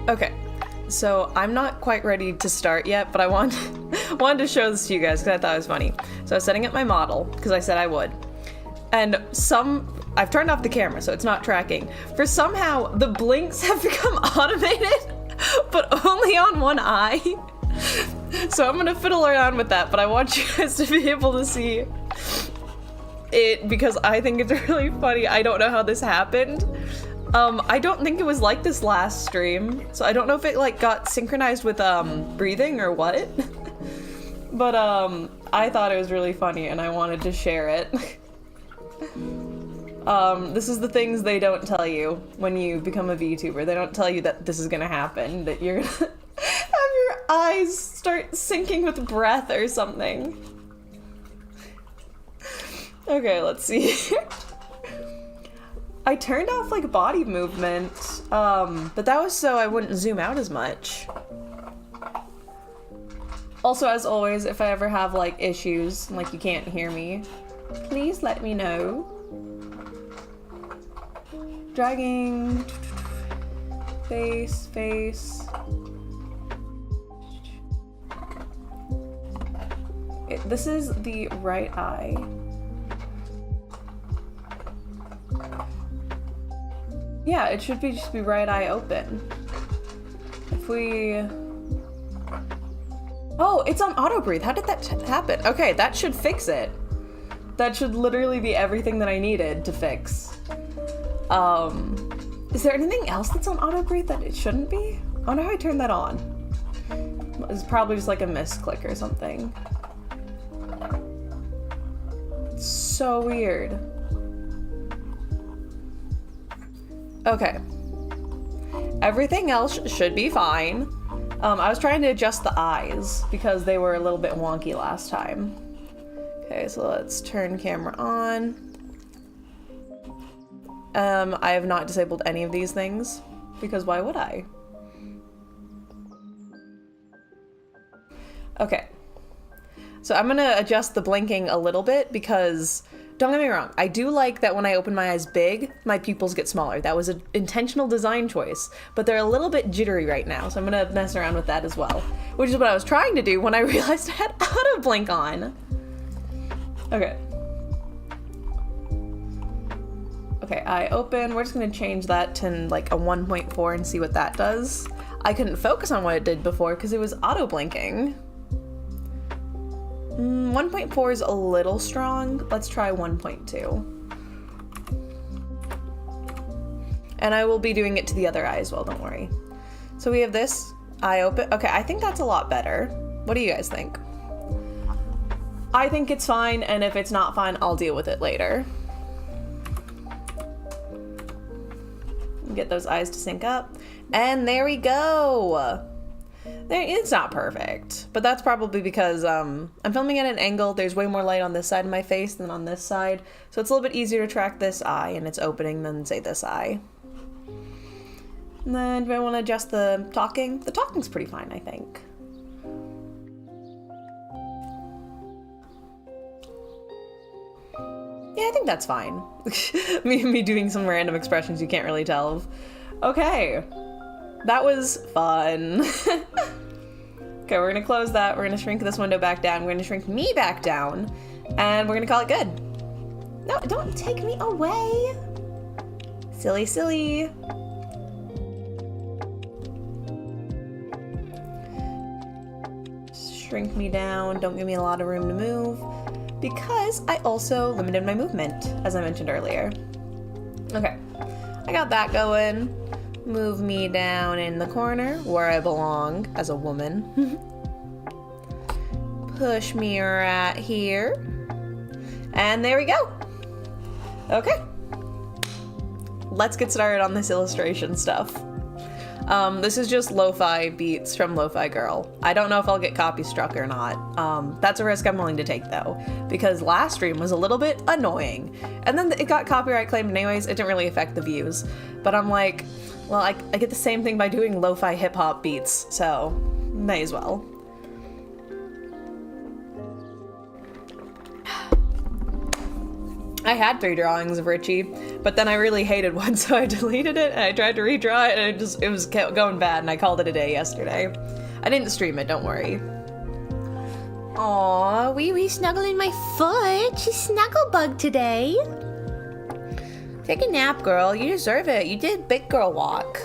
Okay, so I'm not quite ready to start yet, but I wanted to show this to you guys because I thought it was funny. So I was setting up my model because I said I would, and I've turned off the camera so it's not tracking. For somehow the blinks have become automated, but only on one eye. So I'm gonna fiddle around with that, but I want you guys to be able to see it because I think it's really funny. I don't know how this happened. I don't think it was like this last stream, so I don't know if it like got synchronized with breathing or what. But I thought it was really funny and I wanted to share it. This is the things they don't tell you when you become a VTuber. They don't tell you that this is gonna happen, that you're gonna have your eyes start syncing with breath or something. Okay, let's see. I turned off like body movement, but that was so I wouldn't zoom out as much. Also, as always, if I ever have like issues, like you can't hear me, please let me know. Dragging, face. This is the right eye. Yeah, it should just be right eye open. If we... Oh, it's on auto breathe. How did that happen? Okay, that should fix it. That should literally be everything that I needed to fix. Is there anything else that's on auto breathe that it shouldn't be? I wonder how I turned that on. It's probably just like a misclick or something. It's so weird. Okay. Everything else should be fine. I was trying to adjust the eyes because they were a little bit wonky last time. Okay, so let's turn camera on. I have not disabled any of these things because why would I? Okay. So I'm gonna adjust the blinking a little bit because, don't get me wrong, I do like that when I open my eyes big, my pupils get smaller. That was an intentional design choice, but they're a little bit jittery right now, so I'm gonna mess around with that as well, which is what I was trying to do when I realized I had auto blink on. Okay. Okay, eye open. We're just gonna change that to like a 1.4 and see what that does. I couldn't focus on what it did before because it was auto blinking. 1.4 is a little strong. Let's try 1.2. And I will be doing it to the other eye as well, don't worry. So we have this eye open. Okay, I think that's a lot better. What do you guys think? I think it's fine, and if it's not fine, I'll deal with it later. Get those eyes to sync up. And there we go! It's not perfect, but that's probably because I'm filming at an angle. There's way more light on this side of my face than on this side, so it's a little bit easier to track this eye and its opening than, say, this eye. And then do I want to adjust the talking? The talking's pretty fine, I think. Yeah, I think that's fine. me doing some random expressions you can't really tell. Okay. That was fun. Okay, we're gonna close that. We're gonna shrink this window back down. We're gonna shrink me back down. And we're gonna call it good. No, don't take me away. Silly, silly. Shrink me down. Don't give me a lot of room to move. Because I also limited my movement, as I mentioned earlier. Okay, I got that going. Move me down in the corner where I belong as a woman. Push me right here. And there we go. Okay. Let's get started on this illustration stuff. This is just lo-fi beats from Lo-Fi Girl. I don't know if I'll get copy struck or not. That's a risk I'm willing to take though, because last stream was a little bit annoying. And then it got copyright claimed anyways. It didn't really affect the views. But I'm like, well, I get the same thing by doing lo-fi hip-hop beats, so may as well. I had 3 drawings of Richie, but then I really hated one, so I deleted it, and I tried to redraw it, and it was kept going bad, and I called it a day yesterday. I didn't stream it, don't worry. Aww, wee snuggling my foot. She's snuggle-bugged today. Take a nap, girl. You deserve it. You did big girl walk.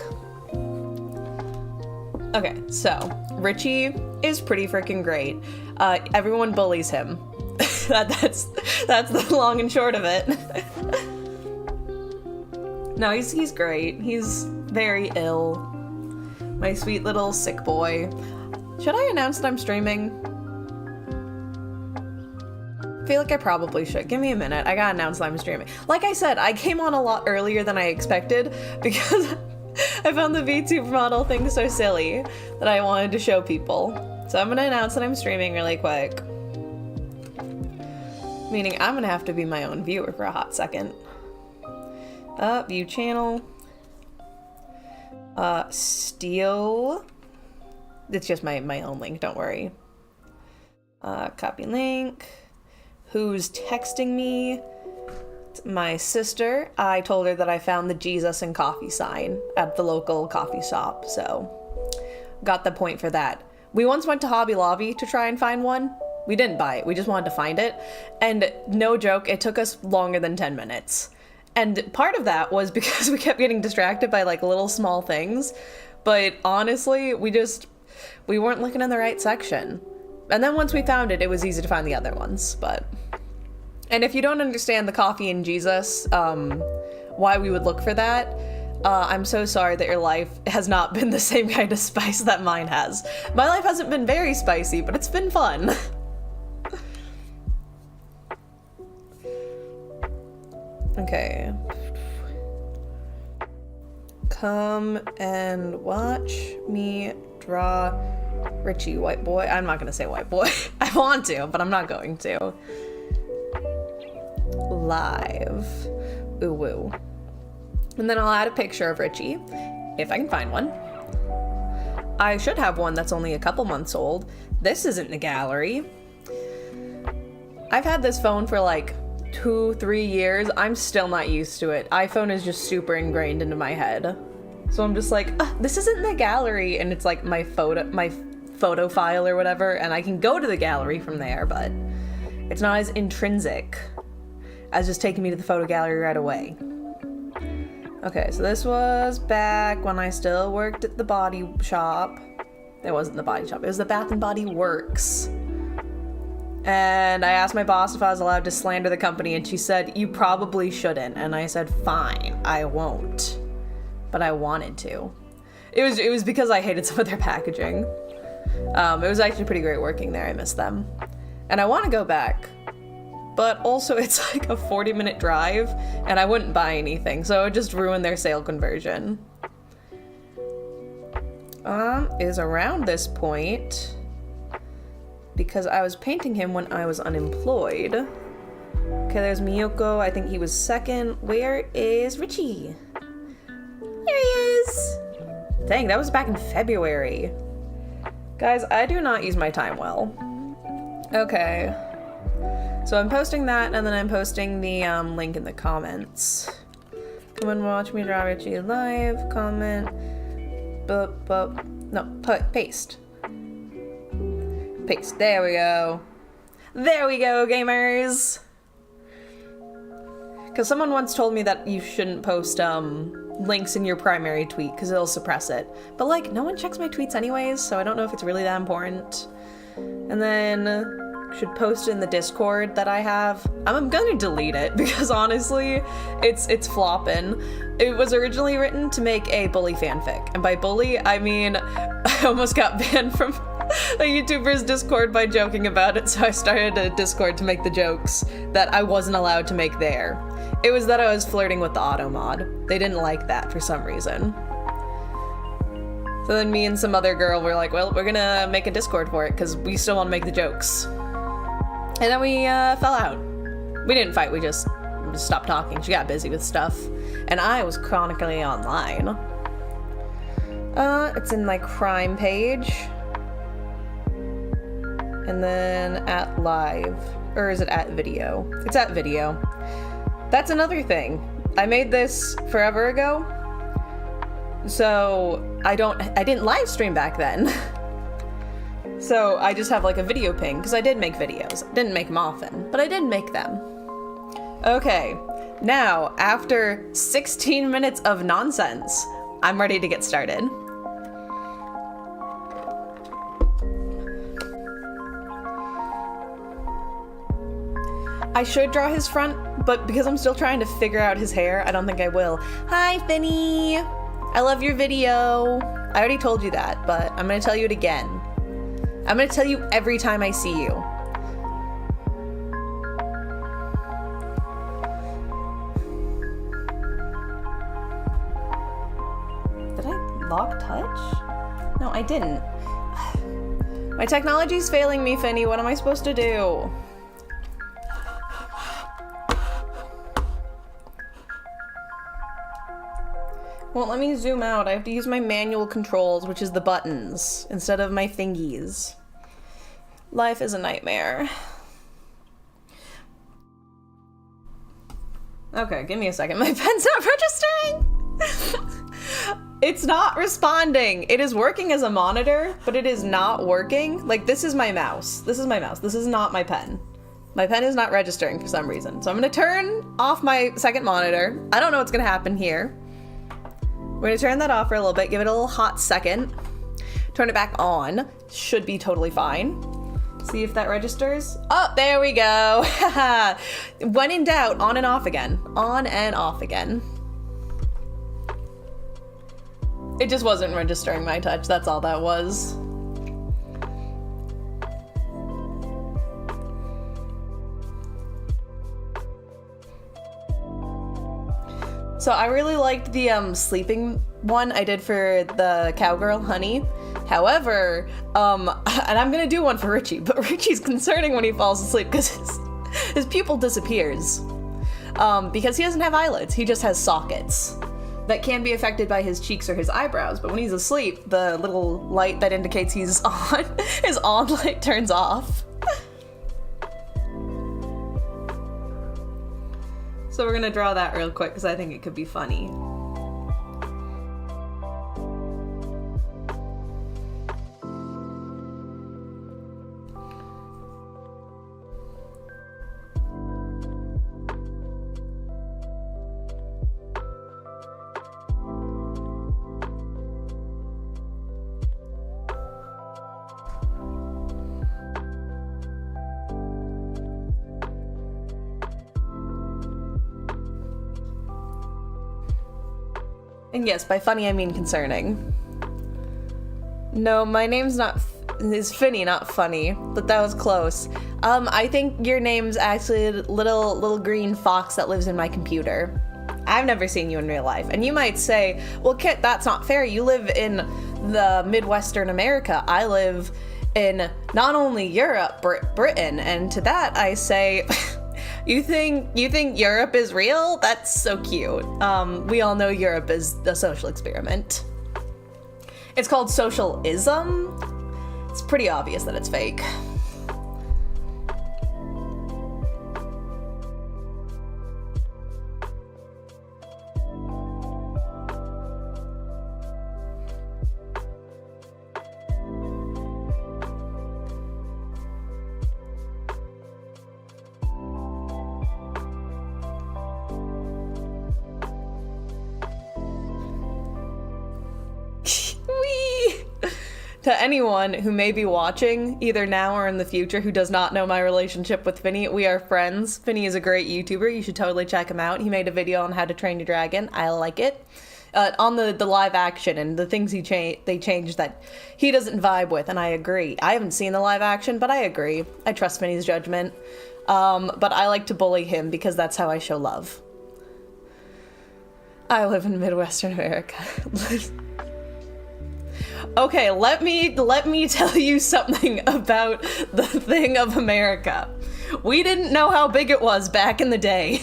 Okay, so Richie is pretty freaking great. Everyone bullies him. That's the long and short of it. No, he's great. He's very ill. My sweet little sick boy. Should I announce that I'm streaming? I feel like I probably should. Give me a minute. I gotta announce that I'm streaming. Like I said, I came on a lot earlier than I expected because I found the VTuber model thing so silly that I wanted to show people. So I'm gonna announce that I'm streaming really quick. Meaning I'm gonna have to be my own viewer for a hot second. View channel. Steal. It's just my own link, don't worry. Copy link. Who's texting me? It's my sister. I told her that I found the Jesus and coffee sign at the local coffee shop, so got the point for that. We once went to Hobby Lobby to try and find one. We didn't buy it, we just wanted to find it. And no joke, it took us longer than 10 minutes. And part of that was because we kept getting distracted by like little small things. But honestly, we weren't looking in the right section. And then once we found it, it was easy to find the other ones, but... And if you don't understand the coffee and Jesus, why we would look for that, I'm so sorry that your life has not been the same kind of spice that mine has. My life hasn't been very spicy, but it's been fun. Okay. Come and watch me Draw Richie, white boy. I'm not gonna say white boy. I want to, but I'm not going to. Live. Ooh woo. And then I'll add a picture of Richie, if I can find one. I should have one that's only a couple months old. This isn't the gallery. I've had this phone for like 2-3 years. I'm still not used to it. iPhone is just super ingrained into my head. So I'm just like, this isn't the gallery, and it's like my photo file or whatever, and I can go to the gallery from there, but it's not as intrinsic as just taking me to the photo gallery right away. Okay, so this was back when I still worked at the body shop. It wasn't the body shop, it was the Bath and Body Works. And I asked my boss if I was allowed to slander the company, and she said, you probably shouldn't. And I said, fine, I won't. But I wanted to. It was because I hated some of their packaging. It was actually pretty great working there. I miss them. And I want to go back. But also it's like a 40-minute drive, and I wouldn't buy anything, so it would just ruin their sale conversion. Is around this point, because I was painting him when I was unemployed. Okay, there's Miyoko. I think he was second. Where is Richie? There he is! Dang, that was back in February. Guys, I do not use my time well. Okay. So I'm posting that, and then I'm posting the link in the comments. Come and watch me draw Richie live. Comment. Paste. Paste. There we go. There we go, gamers! Because someone once told me that you shouldn't post links in your primary tweet because it'll suppress it. But like, no one checks my tweets anyways, so I don't know if it's really that important. And then should post in the Discord that I have. I'm gonna delete it because honestly, it's flopping. It was originally written to make a bully fanfic, and by bully, I mean I almost got banned from a YouTuber's Discord by joking about it, so I started a Discord to make the jokes that I wasn't allowed to make there. It was that I was flirting with the auto mod. They didn't like that for some reason. So then me and some other girl were like, well, we're gonna make a Discord for it because we still want to make the jokes. And then we fell out. We didn't fight, we just stopped talking. She got busy with stuff. And I was chronically online. It's in my crime page. And then at live. Or is it at video? It's at video. That's another thing. I made this forever ago. So I didn't live stream back then. So I just have like a video ping, because I did make videos. I didn't make them often, but I did make them. Okay, now after 16 minutes of nonsense, I'm ready to get started. I should draw his front, but because I'm still trying to figure out his hair, I don't think I will. Hi, Finny! I love your video. I already told you that, but I'm gonna tell you it again. I'm gonna tell you every time I see you. Did I lock touch? No, I didn't. My technology's failing me, Finny. What am I supposed to do? Won't let me zoom out. I have to use my manual controls, which is the buttons, instead of my thingies. Life is a nightmare. Okay, give me a second. My pen's not registering! It's not responding. It is working as a monitor, but it is not working. Like, this is my mouse. This is my mouse. This is not my pen. My pen is not registering for some reason. So I'm gonna turn off my second monitor. I don't know what's gonna happen here. We're gonna turn that off for a little bit, give it a little hot second. Turn it back on. Should be totally fine. See if that registers. Oh, there we go. When in doubt, on and off again. On and off again. It just wasn't registering my touch, that's all that was. So I really liked the sleeping one I did for the cowgirl, Honey. However, and I'm gonna do one for Richie, but Richie's concerning when he falls asleep because his pupil disappears. Because he doesn't have eyelids, he just has sockets that can be affected by his cheeks or his eyebrows, but when he's asleep, the little light that indicates he's on, his on light turns off. So we're gonna draw that real quick because I think it could be funny. And yes, by funny I mean concerning. No, my name's is Finny, not funny, but that was close. I think your name's actually little green fox that lives in my computer. I've never seen you in real life, and you might say, well, Kit, that's not fair. You live in the Midwestern America. I live in not only Europe, Britain, and to that I say, You think Europe is real? That's so cute. We all know Europe is a social experiment. It's called socialism. It's pretty obvious that it's fake. To anyone who may be watching, either now or in the future, who does not know my relationship with Finny, we are friends. Finny is a great YouTuber. You should totally check him out. He made a video on how to train your dragon. I like it. On the live action and the things they changed that he doesn't vibe with, and I agree. I haven't seen the live action, but I agree. I trust Finny's judgment. But I like to bully him because that's how I show love. I live in Midwestern America. Okay, let me tell you something about the thing of America. We didn't know how big it was back in the day.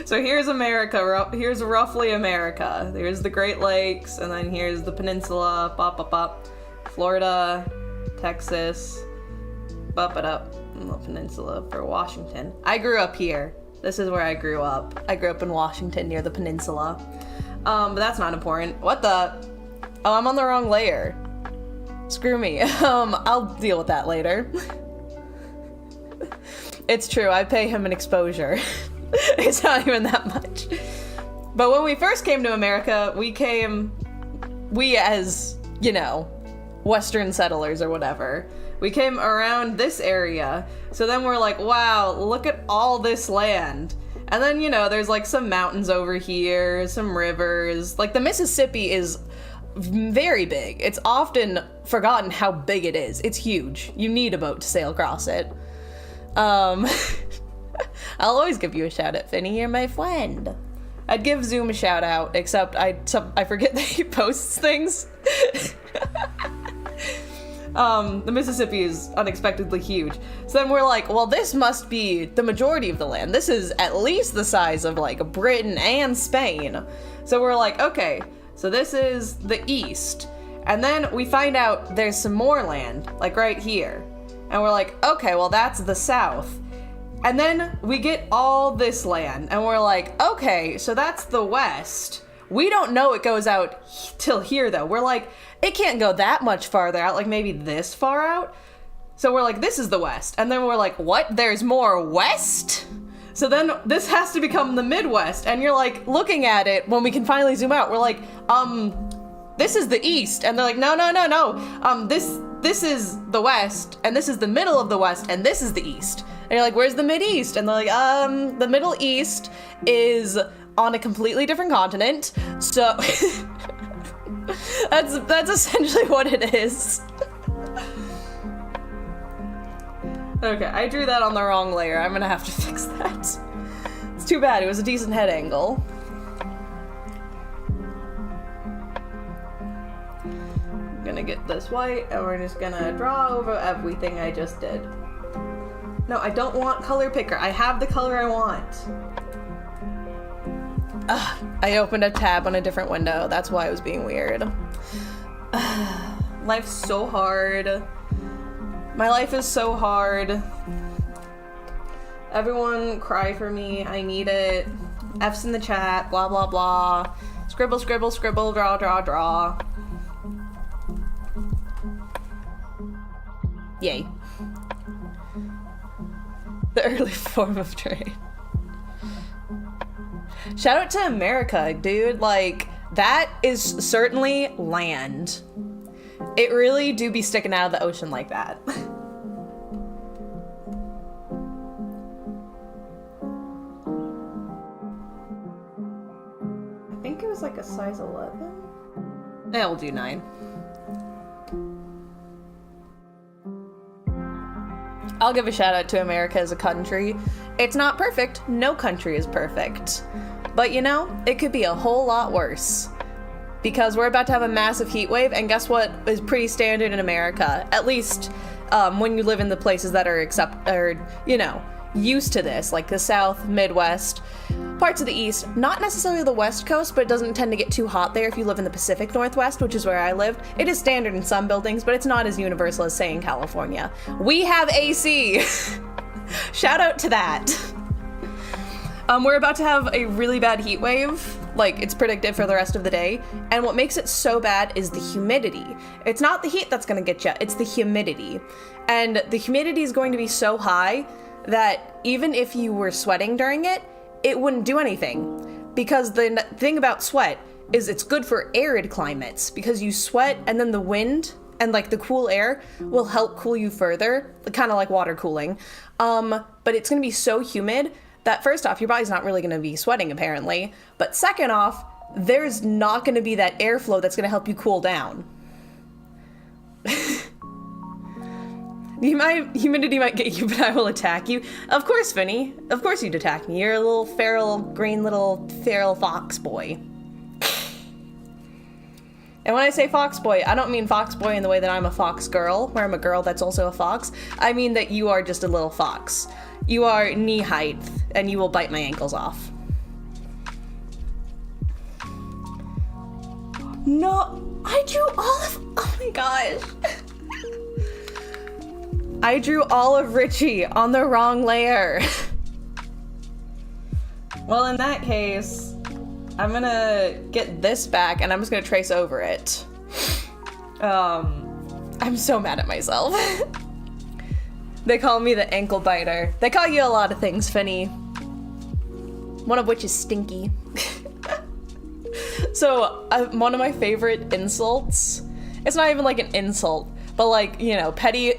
So here's America, here's roughly America. There's the Great Lakes, and then here's the peninsula, Florida, Texas, the peninsula for Washington. I grew up here. This is where I grew up. I grew up in Washington near the peninsula. But that's not important. What the? Oh, I'm on the wrong layer. Screw me. I'll deal with that later. It's true, I pay him an exposure. It's not even that much. But when we first came to America, we as, you know, Western settlers or whatever, we came around this area. So then we're like, wow, look at all this land. And then, you know, there's like some mountains over here, some rivers. Like the Mississippi is very big. It's often forgotten how big it is. It's huge. You need a boat to sail across it. I'll always give you a shout out, Finny. You're my friend. I'd give Zoom a shout out, except I forget that he posts things. The Mississippi is unexpectedly huge. So then we're like, well, this must be the majority of the land. This is at least the size of like Britain and Spain. So we're like, okay, so this is the east. And then we find out there's some more land, like right here. And we're like, okay, well, that's the south. And then we get all this land, and we're like, okay, so that's the west. We don't know it goes out till here, though. We're like, it can't go that much farther out, like maybe this far out. So we're like, this is the west. And then we're like, what? There's more west? So then this has to become the Midwest. And you're like, looking at it, when we can finally zoom out, we're like, this is the east. And they're like, no. This is the west, and this is the middle of the west, and this is the east. And you're like, where's the Mid-East? And they're like, the Middle East is on a completely different continent. So that's essentially what it is. Okay, I drew that on the wrong layer. I'm gonna have to fix that. It's too bad, it was a decent head angle. I'm gonna get this white, and we're just gonna draw over everything I just did. No, I don't want color picker. I have the color I want. Ugh, I opened a tab on a different window. That's why it was being weird. Life's so hard. My life is so hard. Everyone cry for me. I need it. F's in the chat. Blah, blah, blah. Scribble, scribble, scribble. Draw, draw, draw. Yay. The early form of trade. Shout out to America, dude. Like, that is certainly land. It really do be sticking out of the ocean like that. I think it was like a size 11. I'll do 9. I'll give a shout out to America as a country. It's not perfect. No country is perfect. But you know, it could be a whole lot worse. Because we're about to have a massive heat wave, and guess what is pretty standard in America? At least when you live in the places that are used to this, like the South, Midwest, parts of the East. Not necessarily the West Coast, but it doesn't tend to get too hot there if you live in the Pacific Northwest, which is where I lived. It is standard in some buildings, but it's not as universal as, say, in California. We have AC! Shout out to that. We're about to have a really bad heat wave. Like, it's predicted for the rest of the day. And what makes it so bad is the humidity. It's not the heat that's gonna get you, it's the humidity. And the humidity is going to be so high that even if you were sweating during it, it wouldn't do anything. Because the thing about sweat is it's good for arid climates, because you sweat and then the wind and like the cool air will help cool you further, kind of like water cooling. But it's gonna be so humid that first off, your body's not really gonna be sweating apparently, but second off, there's not gonna be that airflow that's gonna help you cool down. Humidity might get you, but I will attack you. Of course, Finny. Of course you'd attack me. You're a little feral, green little feral fox boy. And when I say fox boy, I don't mean fox boy in the way that I'm a fox girl, where I'm a girl that's also a fox. I mean that you are just a little fox. You are knee height, and you will bite my ankles off. No, I drew all of, oh my gosh. I drew all of Richie on the wrong layer. Well, in that case, I'm gonna get this back and I'm just gonna trace over it. I'm so mad at myself. They call me the ankle biter. They call you a lot of things, Finny. One of which is stinky. So, one of my favorite insults, it's not even like an insult, but like, you know, petty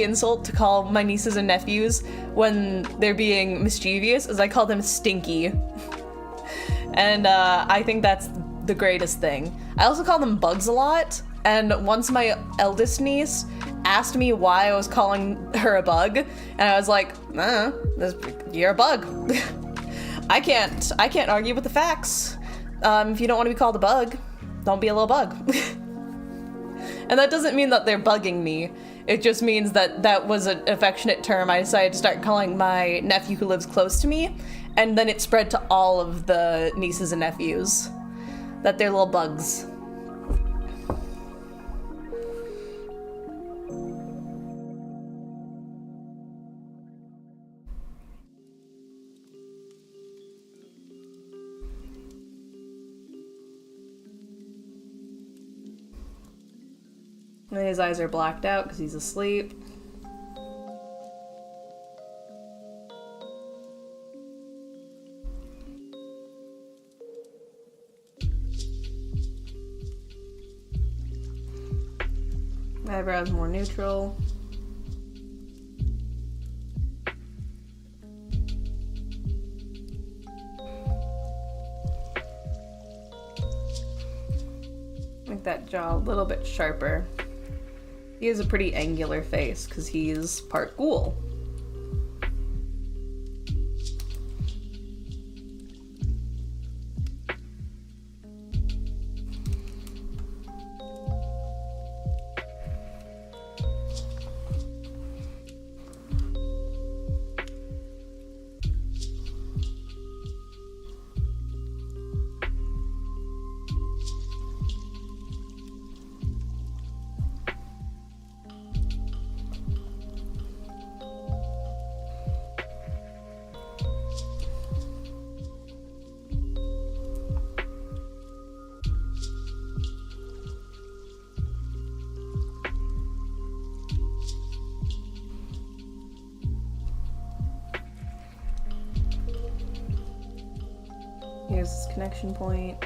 insult to call my nieces and nephews when they're being mischievous is I call them stinky. And I think that's the greatest thing. I also call them bugs a lot, and once my eldest niece asked me why I was calling her a bug, and I was like, you're a bug. I can't argue with the facts. If you don't want to be called a bug, don't be a little bug. And that doesn't mean that they're bugging me. It just means that that was an affectionate term I decided to start calling my nephew who lives close to me, and then it spread to all of the nieces and nephews, that they're little bugs. His eyes are blacked out because he's asleep. My eyebrows more neutral. Make that jaw a little bit sharper. He has a pretty angular face because he's part ghoul. Here's this connection point.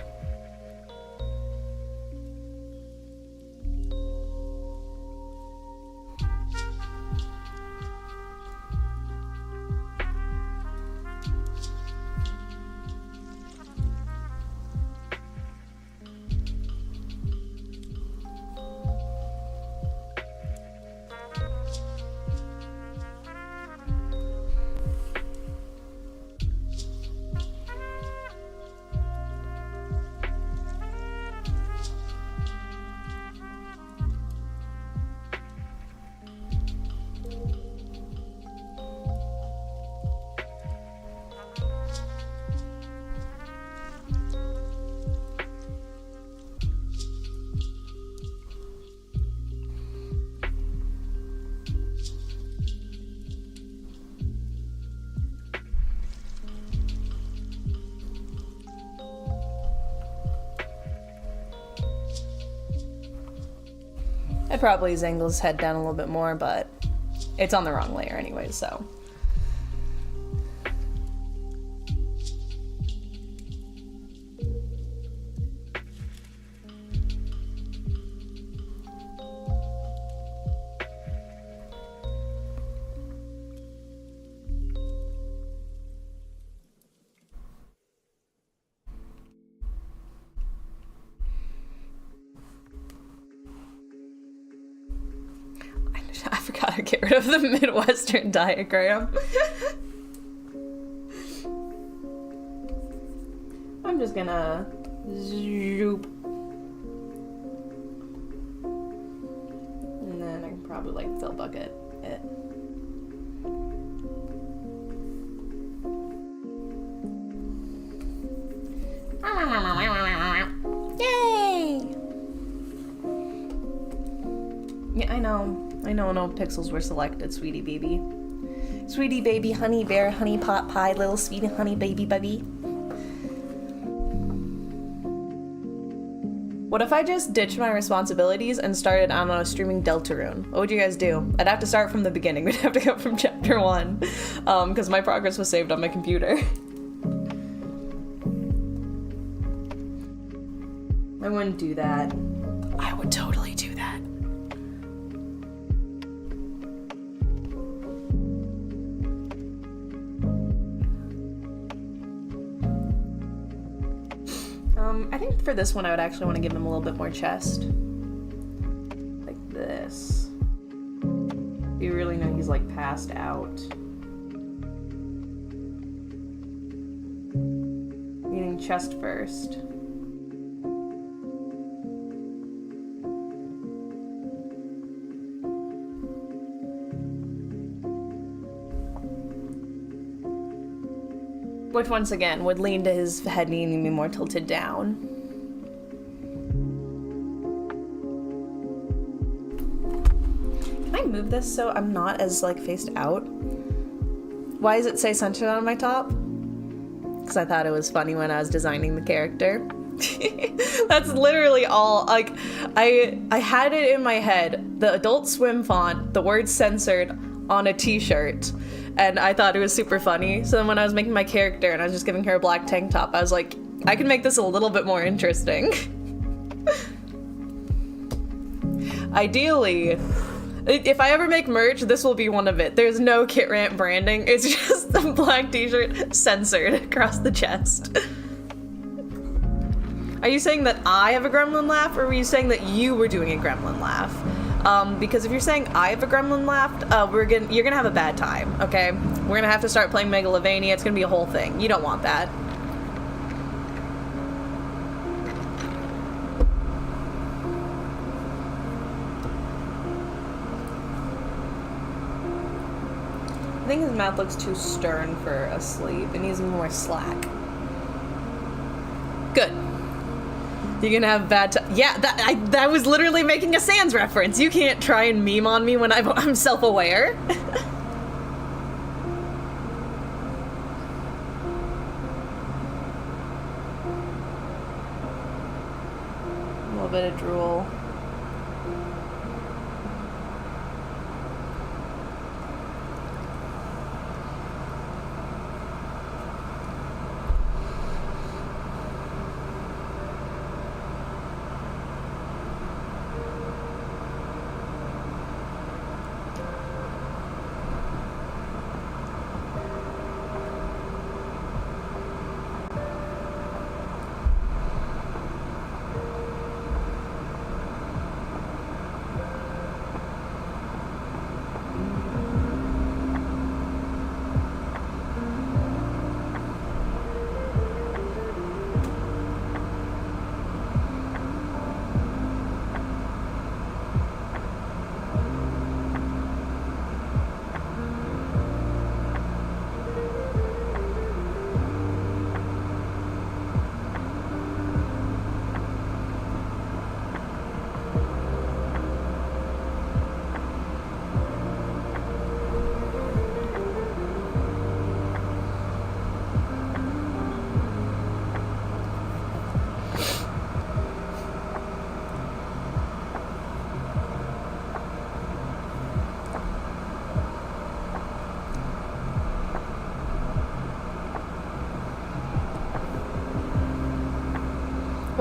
I'd probably angle his head down a little bit more, but it's on the wrong layer anyway, so. I forgot to get rid of the Midwestern diagram. I'm just gonna zoop. And then I can probably like fill bucket it. Yay! Yeah, I know no pixels were selected, sweetie baby. Sweetie baby, honey bear, honey pot pie, little sweetie honey baby baby. What if I just ditched my responsibilities and started, I don't know, streaming Deltarune? What would you guys do? I'd have to start from the beginning. We'd have to go from chapter 1. Because my progress was saved on my computer. I wouldn't do that. I would totally do that. I think for this one I would actually want to give him a little bit more chest. Like this. You really know he's like passed out. Meaning chest first. Which once again would lean to his head needing to be more tilted down. Can I move this so I'm not as like faced out? Why does it say centered on my top? Because I thought it was funny when I was designing the character. That's literally all. Like, I had it in my head, the Adult Swim font, the word censored on a t-shirt. And I thought it was super funny. So then when I was making my character and I was just giving her a black tank top, I was like, I can make this a little bit more interesting. Ideally, if I ever make merch, this will be one of it. There's no Kit Rant branding. It's just the black t-shirt censored across the chest. Are you saying that I have a gremlin laugh, or were you saying that you were doing a gremlin laugh? Because if you're saying I have a gremlin laugh, you're gonna have a bad time, okay? We're gonna have to start playing Megalovania. It's gonna be a whole thing. You don't want that. I think his mouth looks too stern for asleep. It needs more slack. Good. You're gonna have bad time. Yeah, that was literally making a Sans reference. You can't try and meme on me when I'm self-aware. A little bit of drool.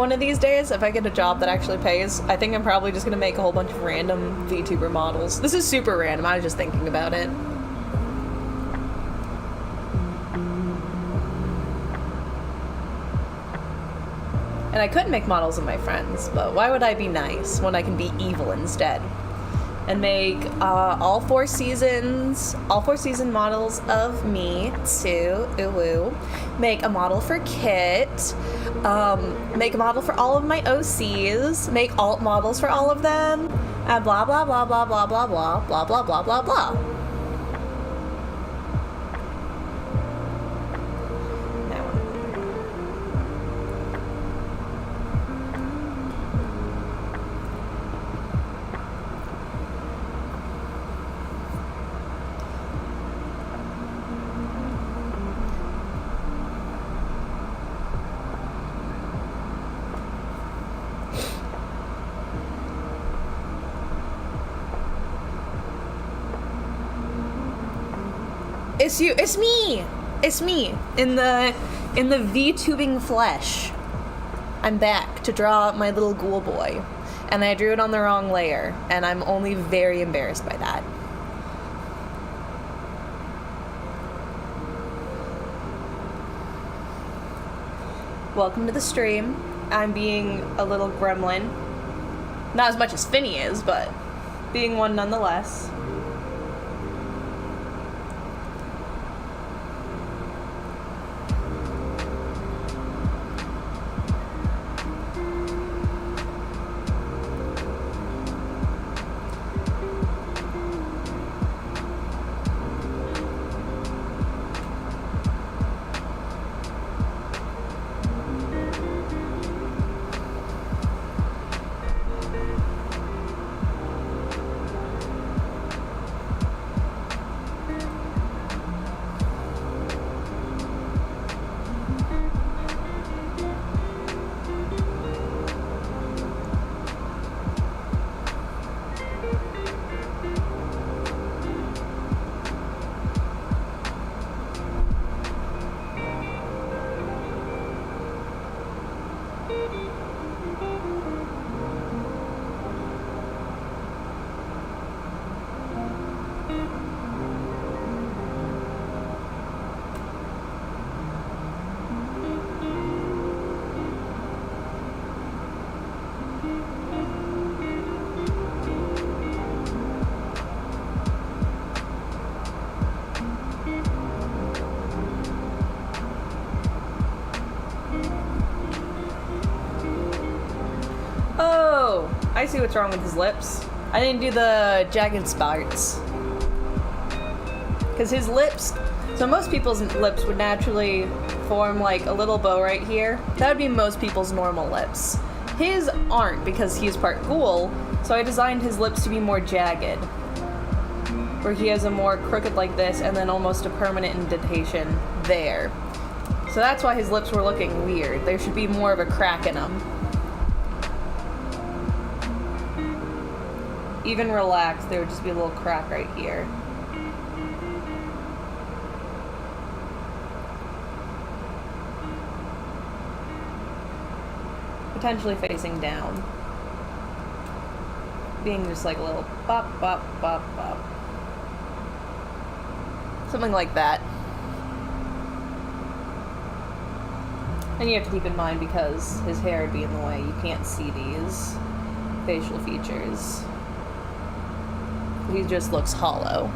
one of these days, if I get a job that actually pays, I think I'm probably just gonna make a whole bunch of random VTuber models. This is super random, I was just thinking about it. And I could make models of my friends, but why would I be nice when I can be evil instead? And make all four season models of me too. Ooh. Make a model for Kit. Make a model for all of my OCs. Make alt models for all of them. And blah blah blah blah blah blah blah blah blah blah blah blah. It's you. It's me. It's me in the VTubing flesh. I'm back to draw my little ghoul boy, and I drew it on the wrong layer, and I'm only very embarrassed by that. Welcome to the stream. I'm being a little gremlin. Not as much as Finny is, but being one nonetheless. I see what's wrong with his lips. I didn't do the jagged spots. Because his lips, so most people's lips would naturally form like a little bow right here. That would be most people's normal lips. His aren't because he's part ghoul, so I designed his lips to be more jagged. Where he has a more crooked like this and then almost a permanent indentation there. So that's why his lips were looking weird. There should be more of a crack in them. Even relaxed, there would just be a little crack right here. Potentially facing down. Being just like a little bop, bop, bop, bop. Something like that. And you have to keep in mind because his hair would be in the way, you can't see these facial features. He just looks hollow.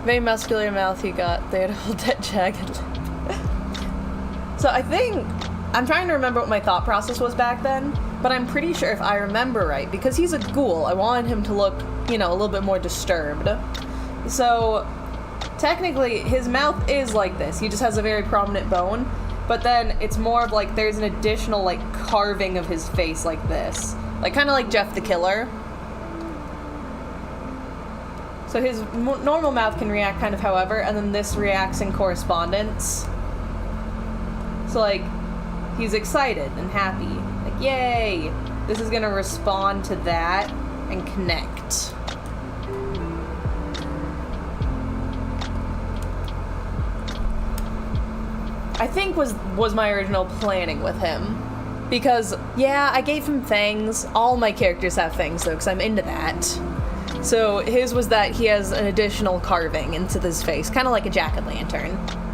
Very muscular mouth he got. They had a whole dead jagged lip. So I think, I'm trying to remember what my thought process was back then, but I'm pretty sure if I remember right, because he's a ghoul, I wanted him to look, you know, a little bit more disturbed. So technically his mouth is like this. He just has a very prominent bone, but then it's more of like there's an additional like carving of his face like this. Like kind of like Jeff the Killer. So his normal mouth can react kind of however, and then this reacts in correspondence. So like, he's excited and happy. Like, yay! This is gonna respond to that and connect. I think was my original planning with him. Because, yeah, I gave him fangs. All my characters have fangs, though, because I'm into that. So his was that he has an additional carving into his face, kind of like a jack-o'-lantern.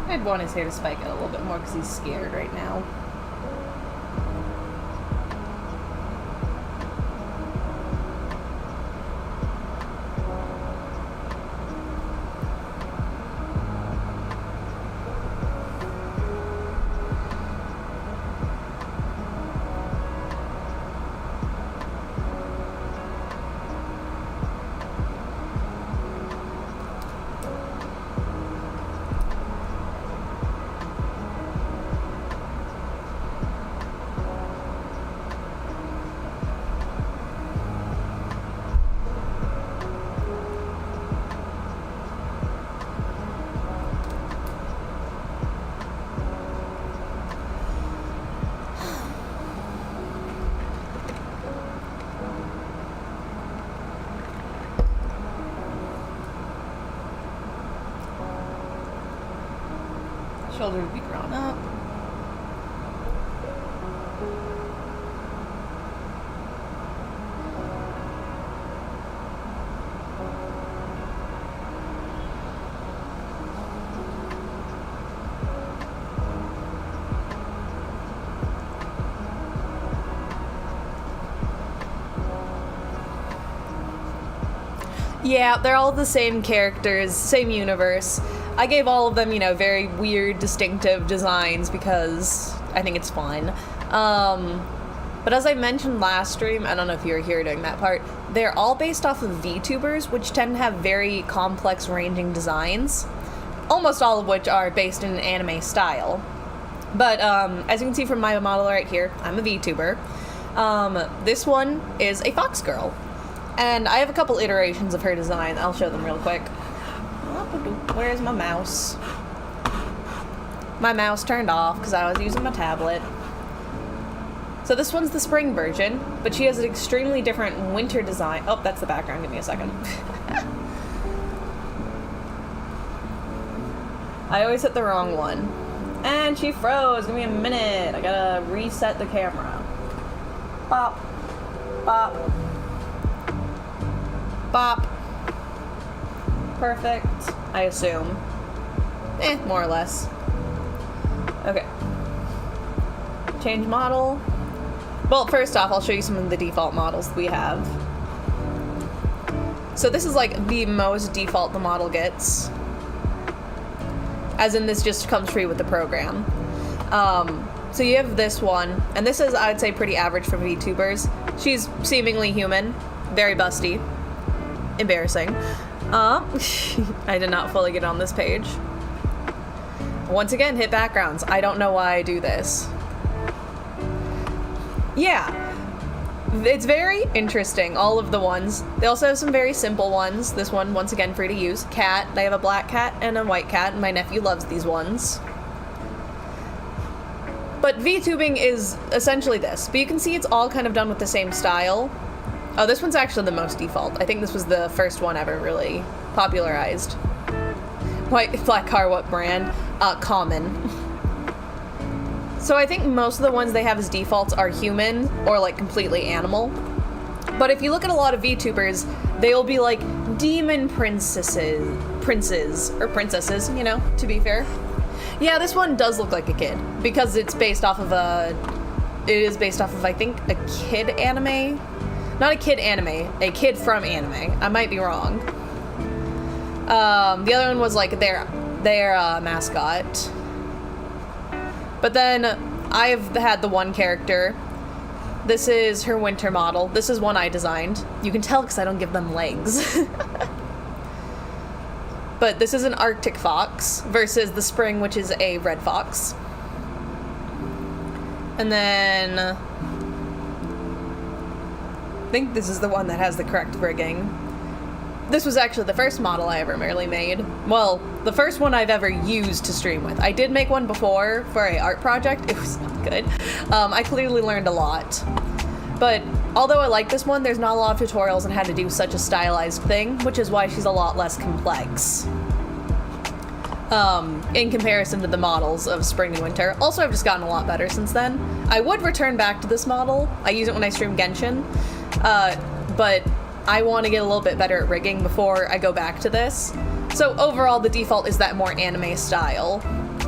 I'd want his hair to spike out a little bit more because he's scared right now. Shoulder would be grown up. Yeah, they're all the same characters, same universe. I gave all of them, you know, very weird, distinctive designs because I think it's fun. But as I mentioned last stream, I don't know if you were here during that part, they're all based off of VTubers, which tend to have very complex ranging designs, almost all of which are based in an anime style. But as you can see from my model right here, I'm a VTuber. This one is a fox girl. And I have a couple iterations of her design. I'll show them real quick. Where's my mouse? My mouse turned off because I was using my tablet. So this one's the spring version, but she has an extremely different winter design. Oh, that's the background. Give me a second. I always hit the wrong one. And she froze. Give me a minute. I gotta reset the camera. Bop. Bop. Bop. Perfect, I assume. More or less. Okay. Change model. Well, first off, I'll show you some of the default models we have. So this is like the most default the model gets. As in, this just comes free with the program. So you have this one, and this is, I'd say, pretty average for VTubers. She's seemingly human, very busty. Embarrassing. I did not fully get on this page. Once again, hit backgrounds. I don't know why I do this. Yeah. It's very interesting, all of the ones. They also have some very simple ones. This one, once again, free to use. Cat. They have a black cat and a white cat, and my nephew loves these ones. But VTubing is essentially this. But you can see it's all kind of done with the same style. Oh, this one's actually the most default. I think this was the first one ever really popularized. White, black car, what brand? Common. So I think most of the ones they have as defaults are human or like completely animal. But if you look at a lot of VTubers, they'll be like demon princes, or princesses, you know, to be fair. Yeah, this one does look like a kid because it's based off of I think, a kid anime. Not a kid anime, a kid from anime. I might be wrong. The other one was like their mascot. But then I've had the one character. This is her winter model. This is one I designed. You can tell because I don't give them legs. But this is an Arctic fox versus the spring, which is a red fox. And then I think this is the one that has the correct rigging. This was actually the first model I ever merely made. Well, the first one I've ever used to stream with. I did make one before for a art project. It was not good. I clearly learned a lot. But although I like this one, there's not a lot of tutorials on how to do such a stylized thing, which is why she's a lot less complex. In comparison to the models of spring and winter. Also, I've just gotten a lot better since then. I would return back to this model. I use it when I stream Genshin. But I want to get a little bit better at rigging before I go back to this. So overall, the default is that more anime style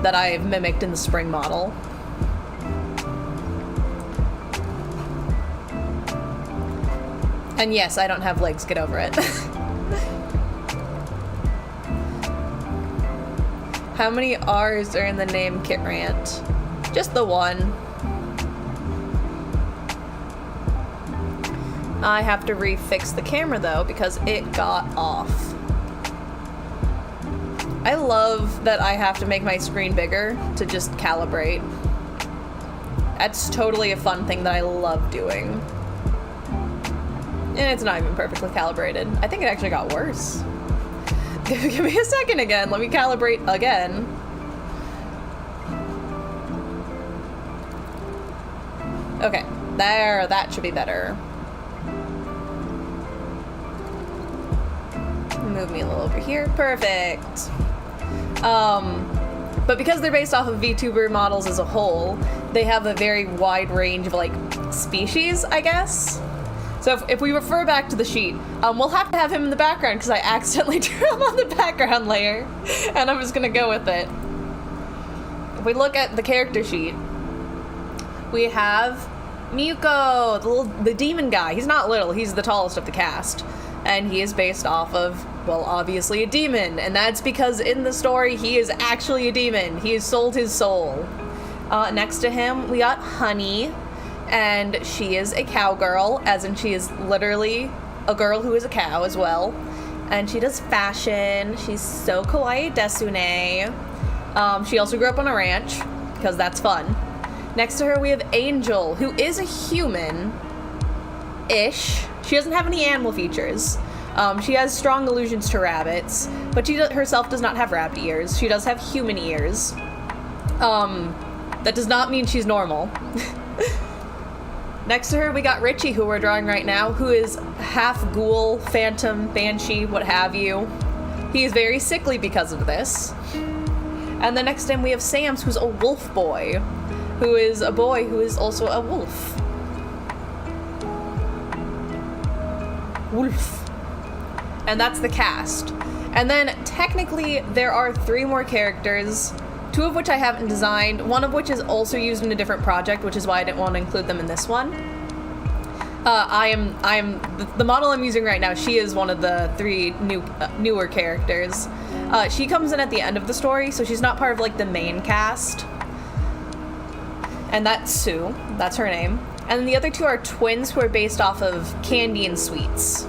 that I've mimicked in the spring model. And yes, I don't have legs, get over it. How many R's are in the name Kit Rant? Just the one. I have to refix the camera though because it got off. I love that I have to make my screen bigger to just calibrate. That's totally a fun thing that I love doing. And it's not even perfectly calibrated. I think it actually got worse. Give me a second again. Let me calibrate again. Okay, there, that should be better. Move me a little over here. Perfect. But because they're based off of VTuber models as a whole, they have a very wide range of like species, I guess. So if we refer back to the sheet, we'll have to have him in the background because I accidentally drew him on the background layer, and I'm just gonna go with it. If we look at the character sheet, we have Muko, the demon guy. He's not little, he's the tallest of the cast. And he is based off of, well, obviously a demon. And that's because in the story, he is actually a demon. He has sold his soul. Next to him, we got Honey. And she is a cowgirl, as in she is literally a girl who is a cow as well. And she does fashion. She's so kawaii desune. She also grew up on a ranch, because that's fun. Next to her, we have Angel, who is a human-ish. She doesn't have any animal features. She has strong allusions to rabbits, but she herself does not have rabbit ears. She does have human ears. That does not mean she's normal. Next to her, we got Richie, who we're drawing right now, who is half ghoul, phantom, banshee, what have you. He is very sickly because of this. And then next to him, we have Sams, who's a wolf boy, who is a boy who is also a wolf. Wolf. And that's the cast. And then technically there are 3 more characters, 2 of which I haven't designed, one of which is also used in a different project, which is why I didn't want to include them in this one. The model I'm using right now, she is one of the 3 newer characters. She comes in at the end of the story, so she's not part of like the main cast. and that's Sue. That's her name. And then the other two are twins who are based off of Candy and Sweets.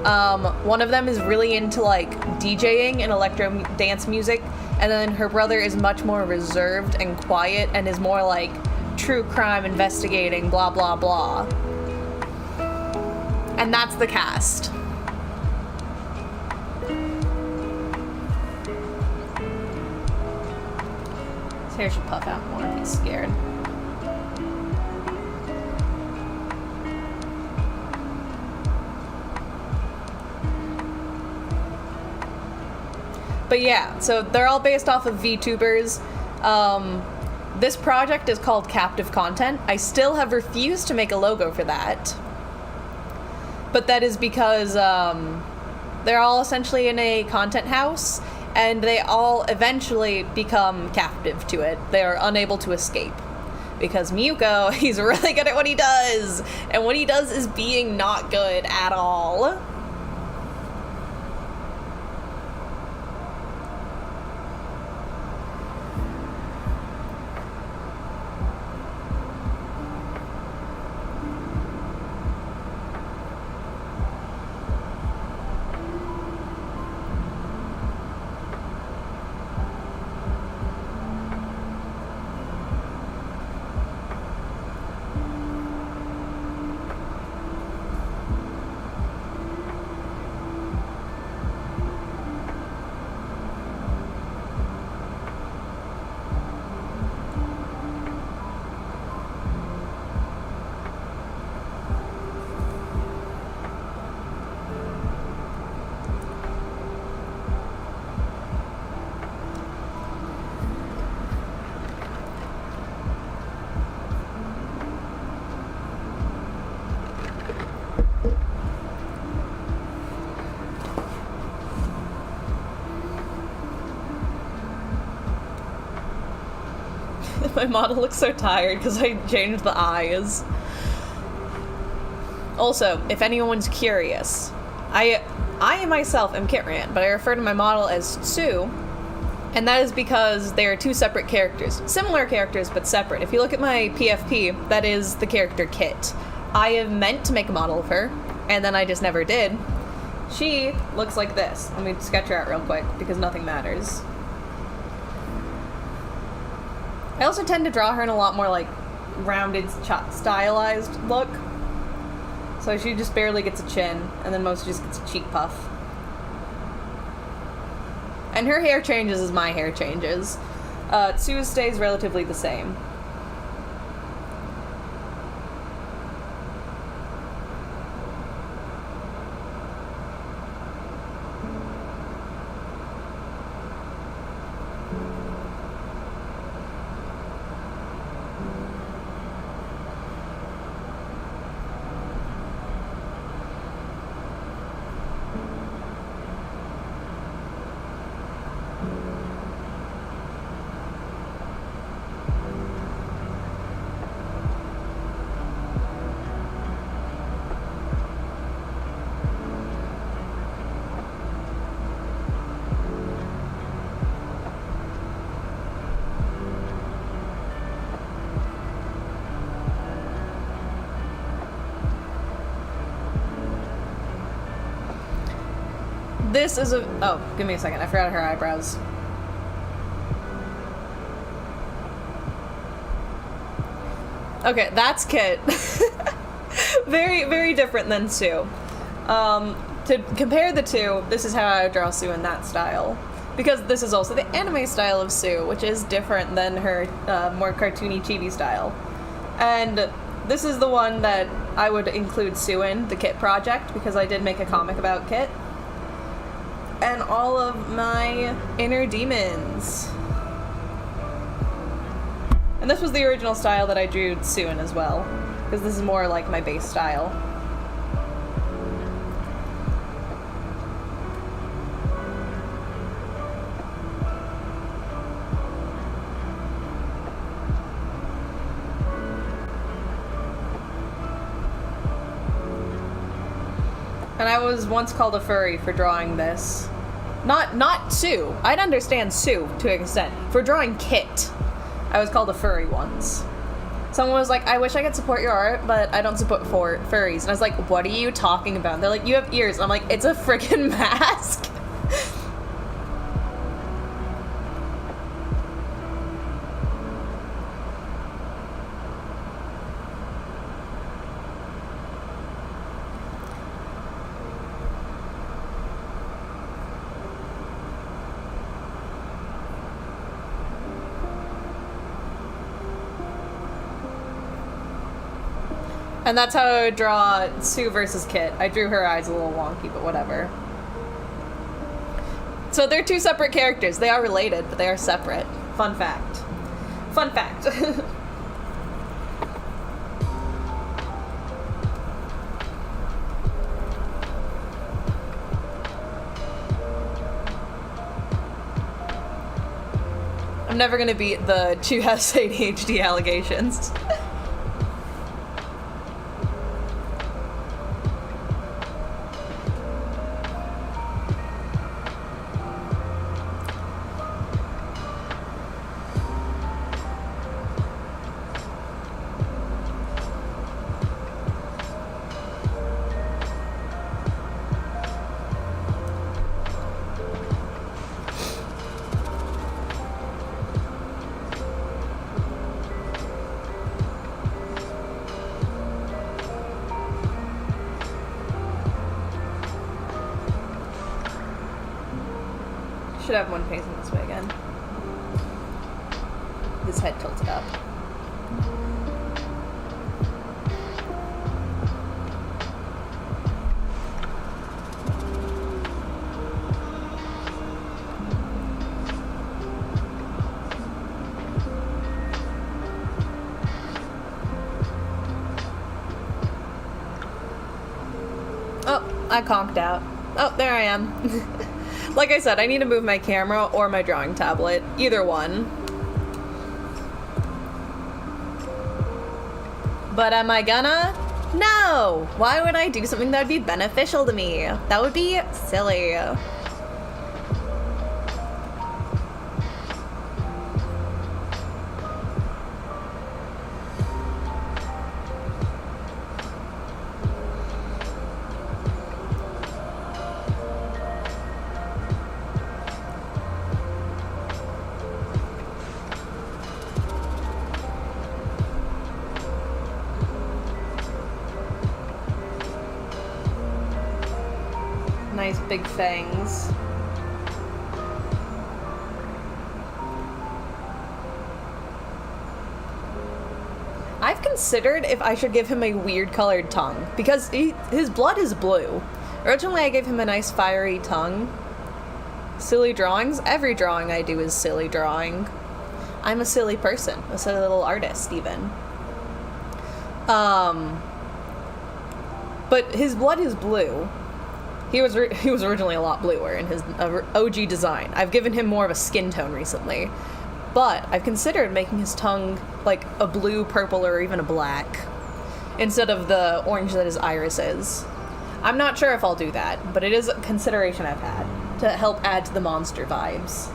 One of them is really into like DJing and electro dance music, and then her brother is much more reserved and quiet and is more like true crime investigating, blah blah blah. And that's the cast. His hair should puff out more if he's scared. But yeah, so they're all based off of VTubers. This project is called Captive Content. I still have refused to make a logo for that. But that is because they're all essentially in a content house, and they all eventually become captive to it. They are unable to escape. Because Miyuko, he's really good at what he does, and what he does is being not good at all. My model looks so tired because I changed the eyes. Also, if anyone's curious, I myself am Kitran, but I refer to my model as Sue, and that is because they are two separate characters. Similar characters, but separate. If you look at my PFP, that is the character Kit. I have meant to make a model of her, and then I just never did. She looks like this. Let me sketch her out real quick, because nothing matters. I also tend to draw her in a lot more, like, rounded, stylized look. So she just barely gets a chin, and then mostly just gets a cheek puff. And her hair changes as my hair changes. Sue's stays relatively the same. This is a... Oh, give me a second. I forgot her eyebrows. Okay, that's Kit. Very, very different than Sue. To compare the two, this is how I would draw Sue in that style. Because this is also the anime style of Sue, which is different than her more cartoony, chibi style. And this is the one that I would include Sue in, the Kit project, because I did make a comic about Kit. And all of my inner demons. And this was the original style that I drew Sue in as well, because this is more like my base style. And I was once called a furry for drawing this. Not Sue. I'd understand Sue to an extent. For drawing Kit, I was called a furry once. Someone was like, I wish I could support your art, but I don't support furries. And I was like, what are you talking about? They're like, you have ears. And I'm like, it's a freaking mask. And that's how I would draw Sue versus Kit. I drew her eyes a little wonky, but whatever. So they're two separate characters. They are related, but they are separate. Fun fact. Fun fact. I'm never gonna beat the Chu has ADHD allegations. Should have one facing this way again. This head tilted up. Oh, I conked out. Oh, there I am. Like I said, I need to move my camera or my drawing tablet. Either one. But am I gonna? No! Why would I do something that would be beneficial to me? That would be silly. Nice big fangs. I've considered if I should give him a weird colored tongue, because his blood is blue. Originally I gave him a nice fiery tongue. Silly drawings? Every drawing I do is silly drawing. I'm a silly person, a silly little artist even. But his blood is blue. He was originally a lot bluer in his OG design. I've given him more of a skin tone recently. But I've considered making his tongue like a blue, purple, or even a black, instead of the orange that his iris is. I'm not sure if I'll do that, but it is a consideration I've had to help add to the monster vibes.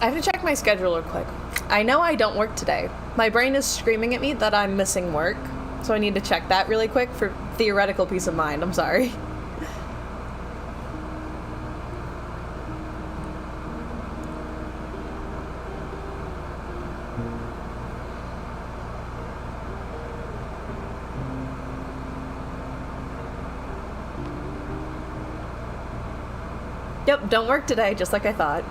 I have to check my schedule real quick. I know I don't work today. My brain is screaming at me that I'm missing work, so I need to check that really quick for theoretical peace of mind. I'm sorry. Yep, don't work today, just like I thought.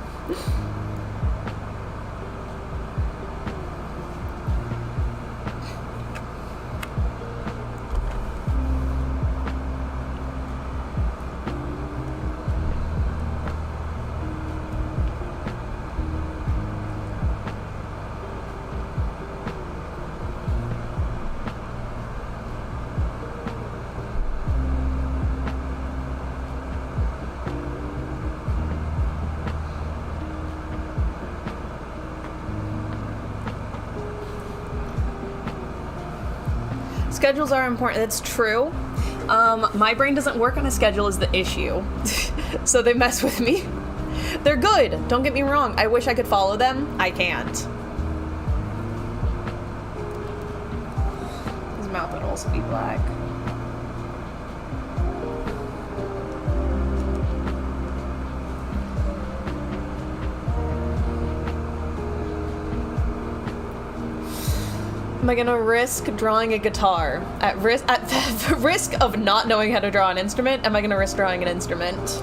Schedules are important. That's true. My brain doesn't work on a schedule is the issue. So they mess with me. They're good. Don't get me wrong. I wish I could follow them. I can't. His mouth would also be black. Am I gonna risk drawing a guitar? At the risk of not knowing how to draw an instrument, am I gonna risk drawing an instrument?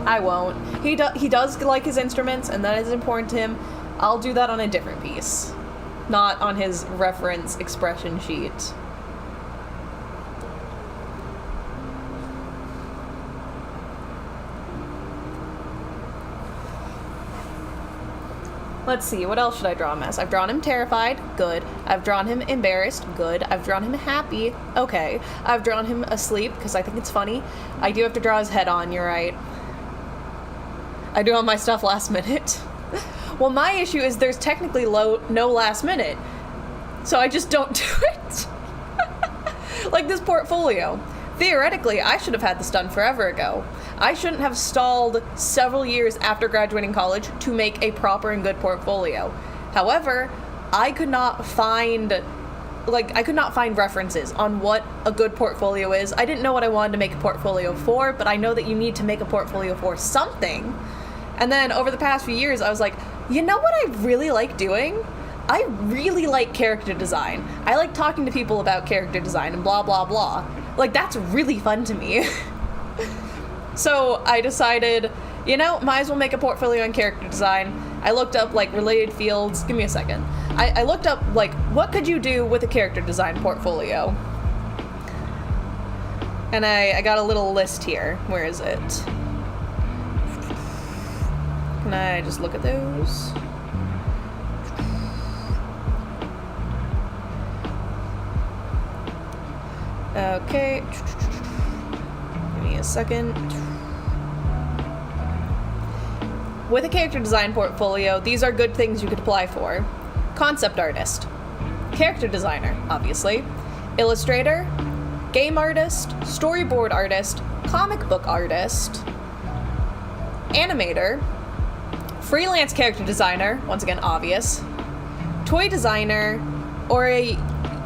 I won't. He does like his instruments, and that is important to him. I'll do that on a different piece. Not on his reference expression sheet. Let's see, what else should I draw him as? I've drawn him terrified, good. I've drawn him embarrassed, good. I've drawn him happy, okay. I've drawn him asleep, because I think it's funny. I do have to draw his head on, you're right. I do all my stuff last minute. Well, my issue is there's technically no last minute, so I just don't do it. Like this portfolio. Theoretically, I should have had this done forever ago. I shouldn't have stalled several years after graduating college to make a proper and good portfolio. However, I could not find references on what a good portfolio is. I didn't know what I wanted to make a portfolio for, but I know that you need to make a portfolio for something. And then over the past few years, I was like, you know what I really like doing? I really like character design. I like talking to people about character design and blah, blah, blah. Like, that's really fun to me. So I decided, you know, might as well make a portfolio on character design. I looked up, like, related fields. Give me a second. I looked up, like, what could you do with a character design portfolio? And I got a little list here. Where is it? Can I just look at those? Okay. Give me a second. With a character design portfolio, these are good things you could apply for. Concept artist. Character designer, obviously. Illustrator. Game artist. Storyboard artist. Comic book artist. Animator. Freelance character designer, once again obvious. Toy designer. Or a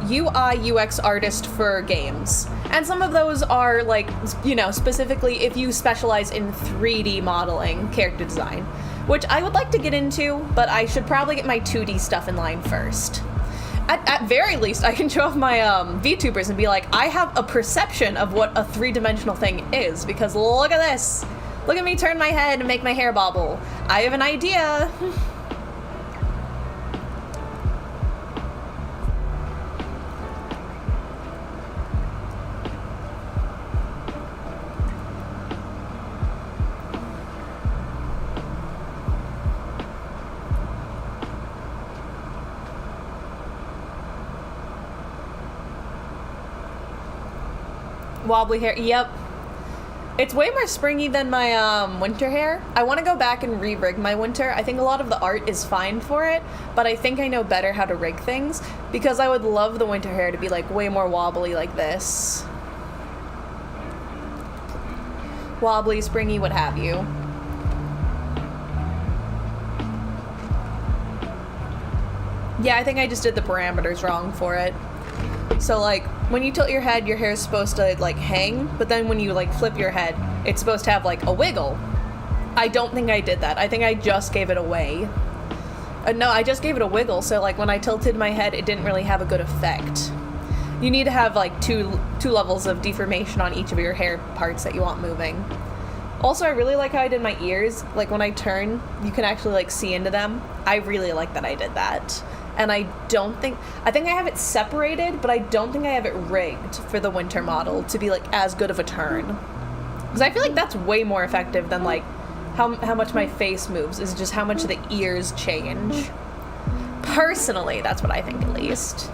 UI UX artist for games. And some of those are, like, you know, specifically if you specialize in 3D modeling character design, which I would like to get into, but I should probably get my 2D stuff in line first. At very least, I can show off my VTubers and be like, I have a perception of what a 3-dimensional thing is, because look at this. Look at me turn my head and make my hair bobble. I have an idea. Wobbly hair, yep. It's way more springy than my winter hair. I want to go back and re-rig my winter. I think a lot of the art is fine for it, but I think I know better how to rig things, because I would love the winter hair to be like way more wobbly like this. wobbly, springy, what have you. Yeah, I think I just did the parameters wrong for it. So, like, when you tilt your head, your hair is supposed to, like, hang, but then when you, like, flip your head, it's supposed to have, like, a wiggle. I don't think I did that. I think I just gave it away. No, I just gave it a wiggle, so, like, when I tilted my head, it didn't really have a good effect. You need to have, like, two levels of deformation on each of your hair parts that you want moving. Also, I really like how I did my ears. Like, when I turn, you can actually, like, see into them. I really like that I did that. And I think I have it separated, but I don't think I have it rigged for the winter model to be, like, as good of a turn. Because I feel like that's way more effective than, like, how much my face moves, is just how much the ears change. Personally, that's what I think, at least.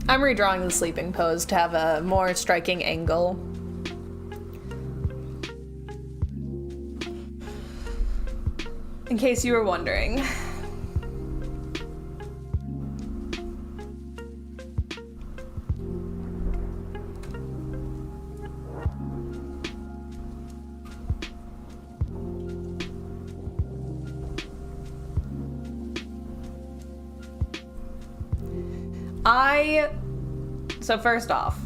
I'm redrawing the sleeping pose to have a more striking angle. In case you were wondering. So first off,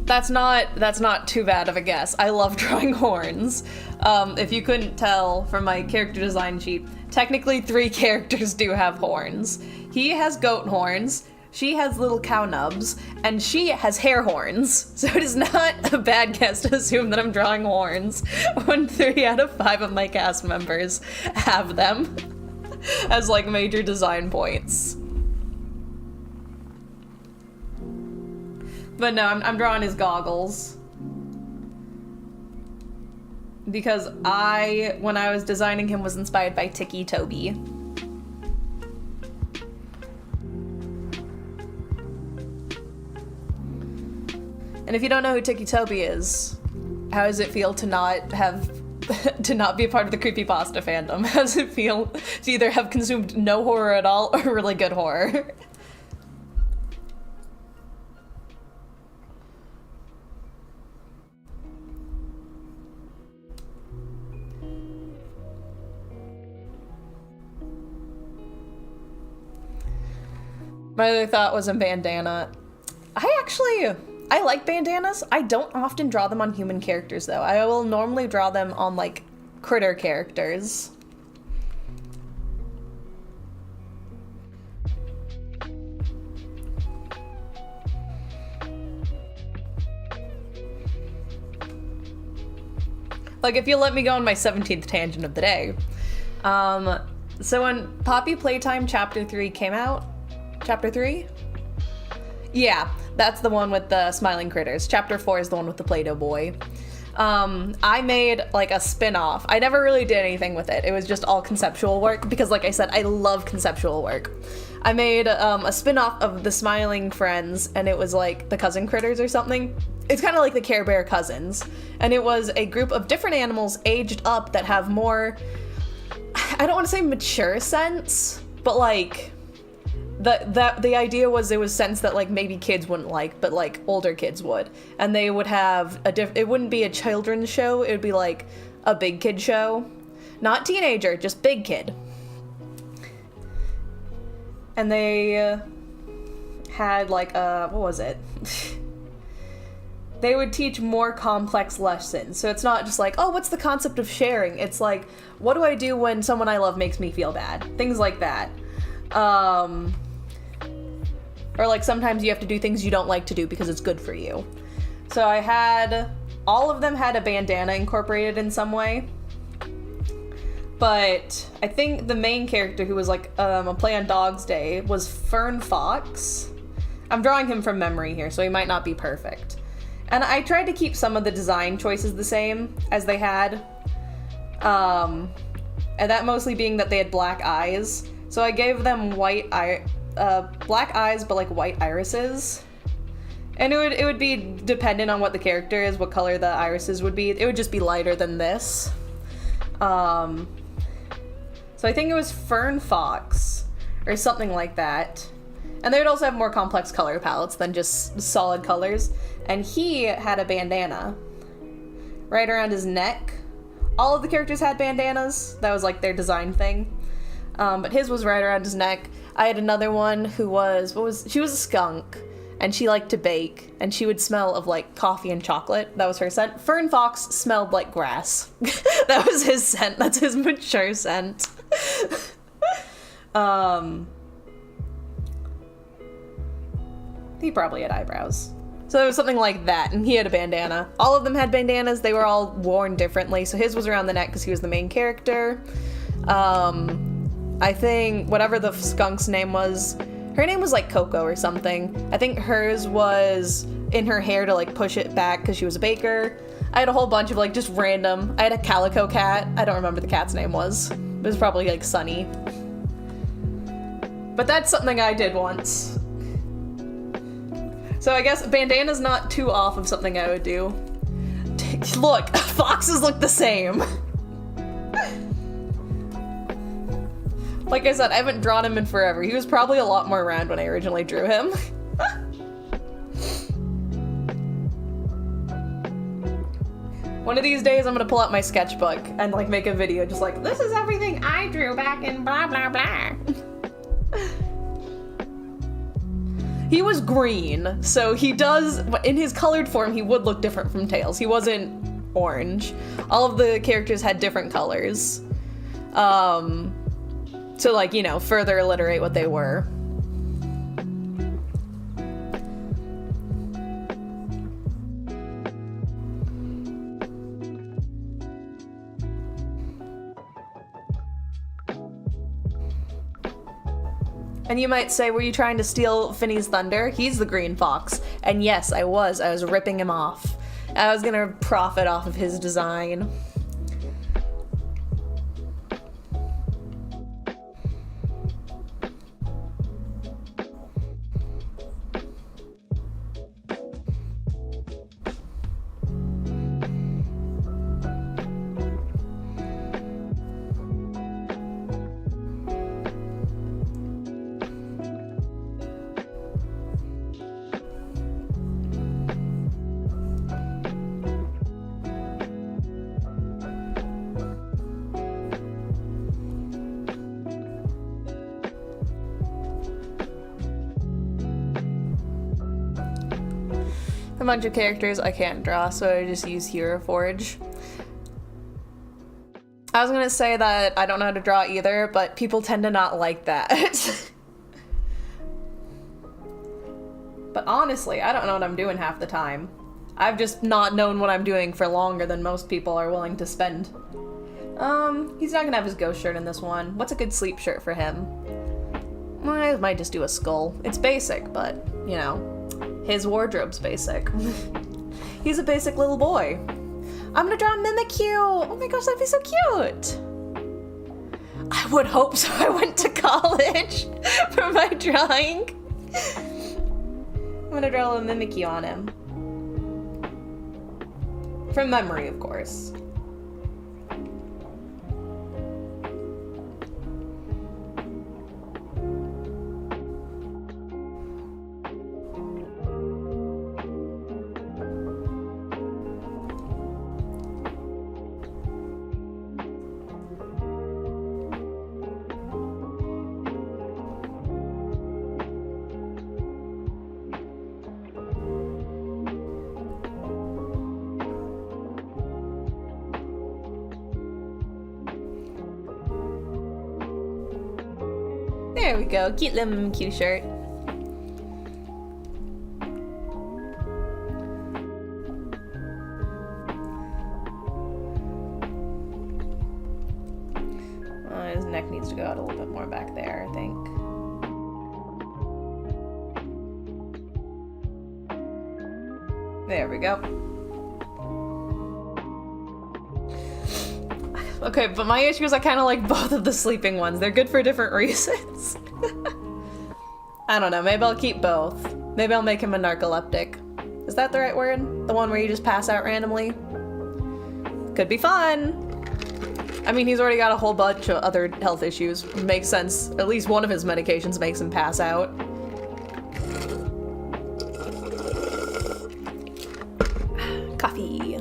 that's not too bad of a guess. I love drawing horns. If you couldn't tell from my character design sheet, technically 3 characters do have horns. He has goat horns, she has little cow nubs, and she has hair horns. So it is not a bad guess to assume that I'm drawing horns when 3 out of 5 of my cast members have them as, like, major design points. But no, I'm drawing his goggles. Because when I was designing him, was inspired by Tiki Toby. And if you don't know who Tiki Toby is, how does it feel to not be a part of the creepypasta fandom? How does it feel to either have consumed no horror at all or really good horror? My other thought was a bandana. I like bandanas. I don't often draw them on human characters, though. I will normally draw them on, like, critter characters. Like, if you let me go on my 17th tangent of the day. So when Poppy Playtime Chapter 3 came out, Chapter 3? Yeah, that's the one with the smiling critters. Chapter 4 is the one with the Play-Doh boy. I made like a spin-off. I never really did anything with it. It was just all conceptual work because, like I said, I love conceptual work. I made a spin-off of the Smiling Friends, and it was like the Cousin Critters or something. It's kind of like the Care Bear cousins, and it was a group of different animals aged up that have more, I don't want to say mature sense, but like the idea was it was sense that like maybe kids wouldn't like, but like older kids would, and they would have it wouldn't be a children's show, it would be like a big kid show, not teenager, just big kid. And they had like what was it? They would teach more complex lessons. So it's not just like, oh, what's the concept of sharing? It's like, what do I do when someone I love makes me feel bad? Things like that. Or like sometimes you have to do things you don't like to do because it's good for you. So I had, all of them had a bandana incorporated in some way. But I think the main character, who was like a play on Dog's Day, was Fern Fox. I'm drawing him from memory here, so he might not be perfect. And I tried to keep some of the design choices the same as they had. And that mostly being that they had black eyes. So I gave them black eyes, but like white irises. And it would be dependent on what the character is, what color the irises would be. It would just be lighter than this. So I think it was Fern Fox, or something like that. And they would also have more complex color palettes than just solid colors. And he had a bandana right around his neck. All of the characters had bandanas. That was like their design thing. But his was right around his neck. I had another one who was, she was a skunk. And she liked to bake. And she would smell of like coffee and chocolate. That was her scent. Fern Fox smelled like grass. That was his scent. That's his mature scent. He probably had eyebrows. So it was something like that, and he had a bandana. All of them had bandanas. They were all worn differently. So his was around the neck because he was the main character. I think whatever the skunk's name was, her name was like Coco or something. I think hers was in her hair to like push it back because she was a baker. I had a whole bunch of like just random. I had a calico cat. I don't remember the cat's name was. It was probably like Sunny. But that's something I did once. So I guess bandana's not too off of something I would do. Look, foxes look the same. Like I said, I haven't drawn him in forever. He was probably a lot more round when I originally drew him. One of these days I'm gonna pull out my sketchbook and like make a video just like, this is everything I drew back in blah blah blah. He was green, so he does, in his colored form, he would look different from Tails. He wasn't orange. All of the characters had different colors. To like, you know, further alliterate what they were. And you might say, were you trying to steal Finny's thunder? He's the green fox. And yes, I was. I was ripping him off. I was gonna profit off of his design. A bunch of characters I can't draw, so I just use Hero Forge. I was gonna say that I don't know how to draw either, but people tend to not like that. But honestly, I don't know what I'm doing half the time. I've just not known what I'm doing for longer than most people are willing to spend. He's not gonna have his ghost shirt in this one. What's a good sleep shirt for him? I might just do a skull. It's basic, but, you know, his wardrobe's basic. He's a basic little boy. I'm gonna draw Mimikyu! Oh my gosh, that'd be so cute! I would hope so. I went to college for my drawing. I'm gonna draw a little Mimikyu on him. From memory, of course. There we go, cute little Mimikyu shirt. His neck needs to go out a little bit more back there, I think. There we go. Okay, but my issue is I kind of like both of the sleeping ones. They're good for different reasons. I don't know, maybe I'll keep both. Maybe I'll make him a narcoleptic. Is that the right word? The one where you just pass out randomly? Could be fun! I mean, he's already got a whole bunch of other health issues. Makes sense. At least one of his medications makes him pass out. Coffee.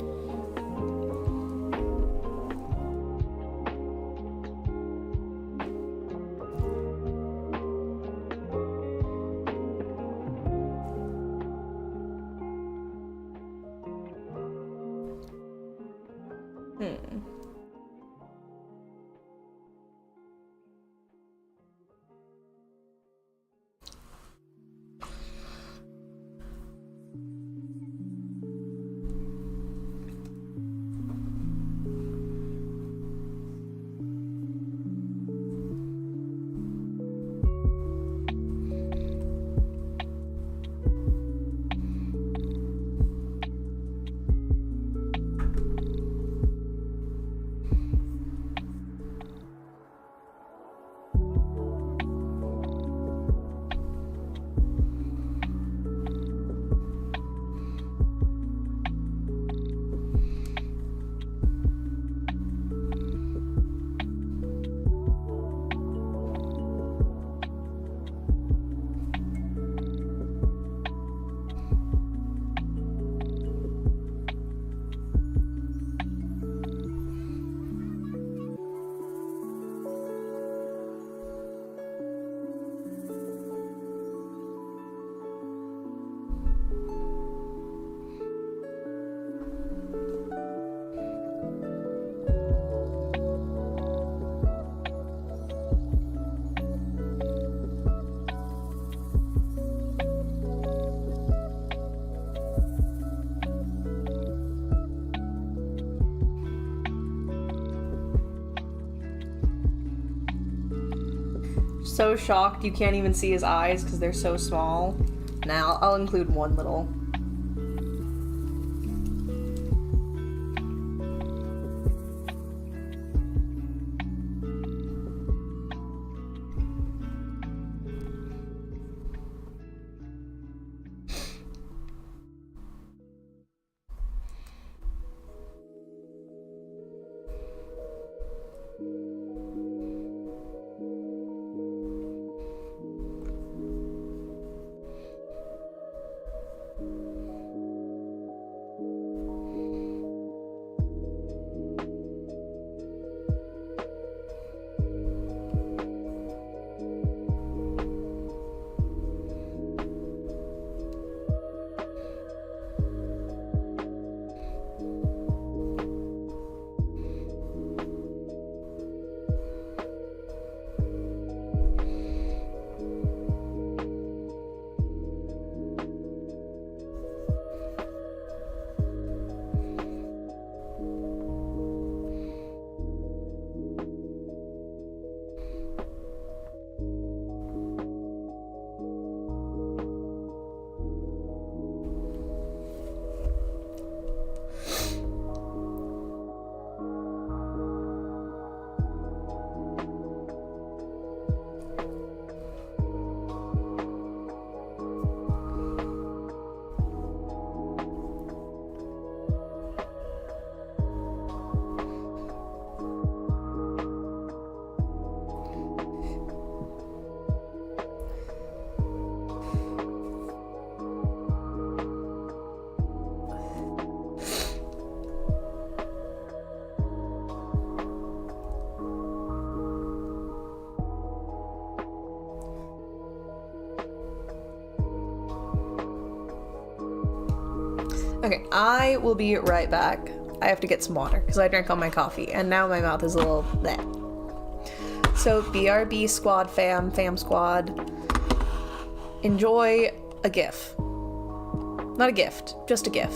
So shocked you can't even see his eyes because they're so small. Now I'll include one little. Okay, I will be right back. I have to get some water because I drank all my coffee and now my mouth is a little bleh. So BRB squad fam squad. Enjoy a GIF. Not a gift, just a GIF.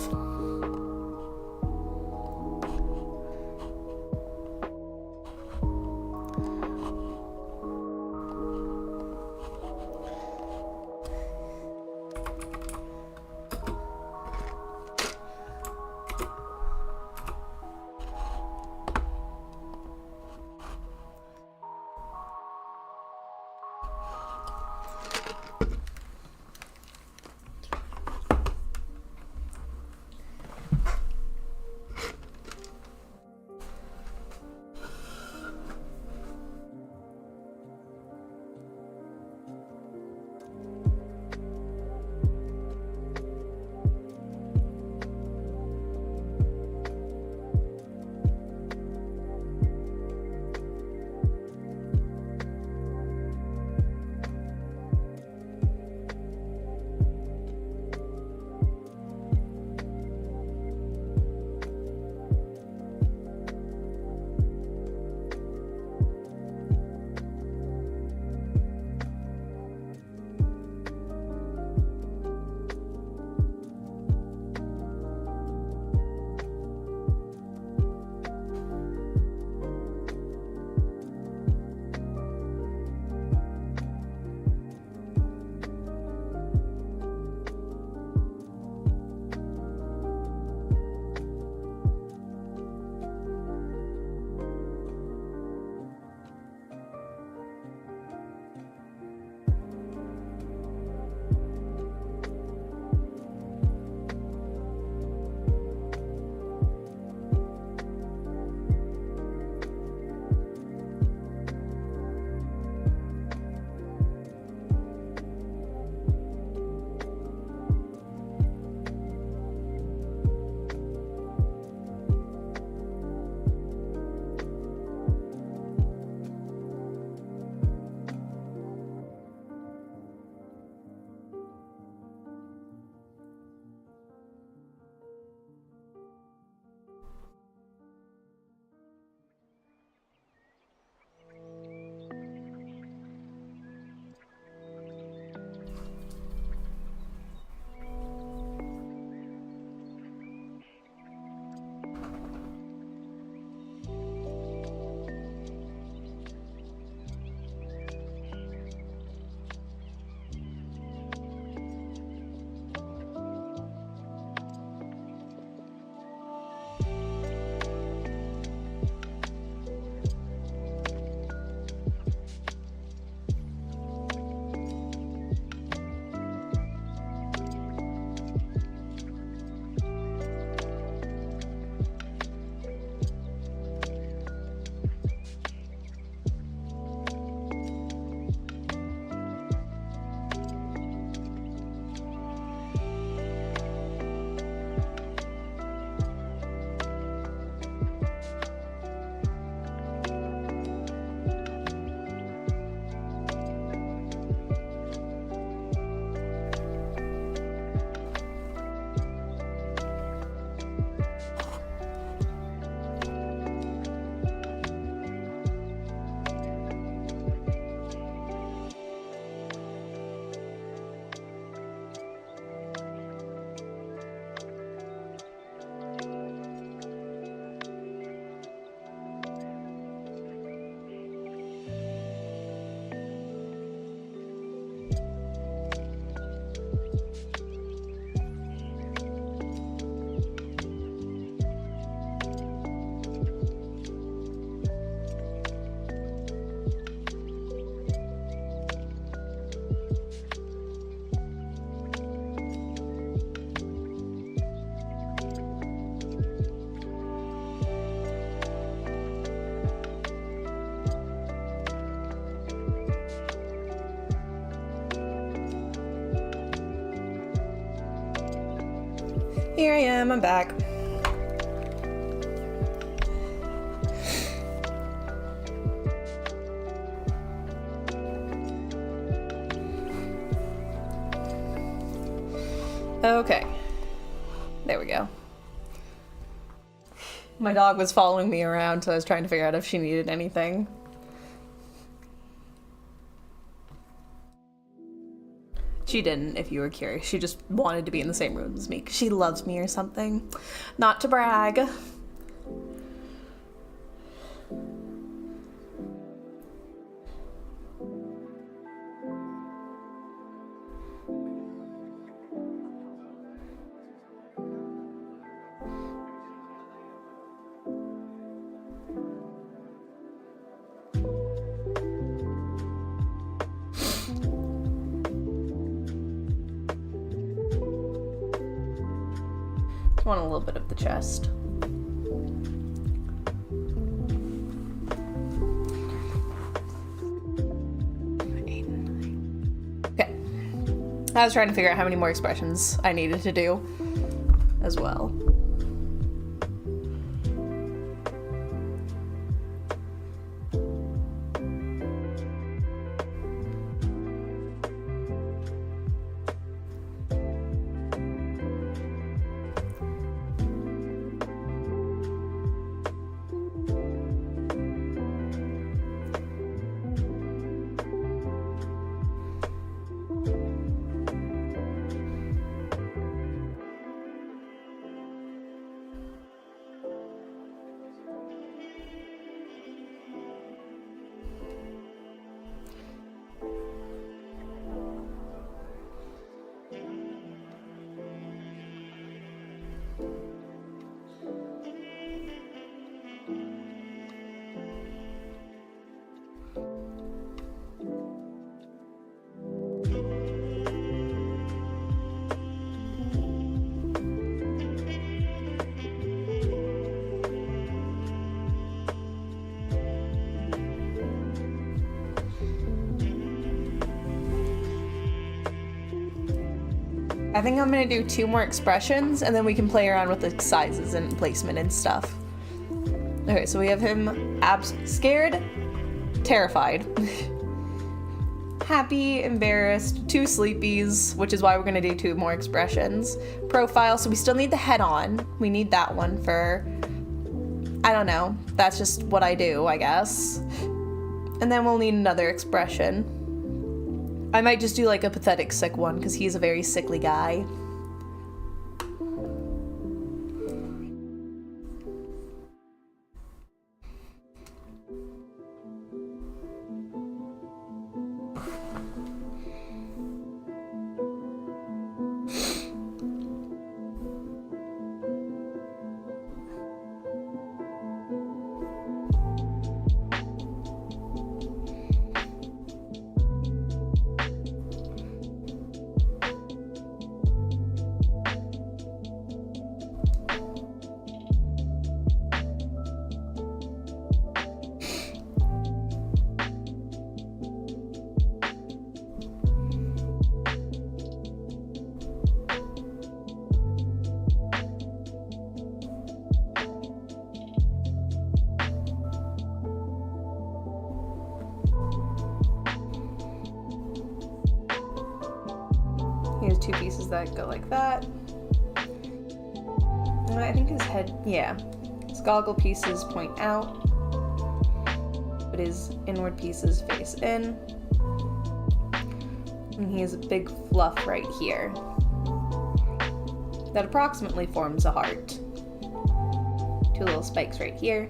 Here I am, I'm back. Okay. There we go. My dog was following me around, so I was trying to figure out if she needed anything. She didn't, if you were curious. She just wanted to be in the same room as me, 'cause she loves me or something. Not to brag. Want a little bit of the chest. Okay. I was trying to figure out how many more expressions I needed to do as well. I think I'm gonna do 2 more expressions and then we can play around with the sizes and placement and stuff. Okay, so we have him scared, terrified, happy, embarrassed, 2 sleepies, which is why we're gonna do 2 more expressions. Profile, so we still need the head on. We need that one for, I don't know, that's just what I do, I guess. And then we'll need another expression. I might just do like a pathetic sick one because he's a very sickly guy. Here's 2 pieces that go like that. And I think his head, yeah. His goggle pieces point out, but his inward pieces face in. And he has a big fluff right here that approximately forms a heart. 2 little spikes right here.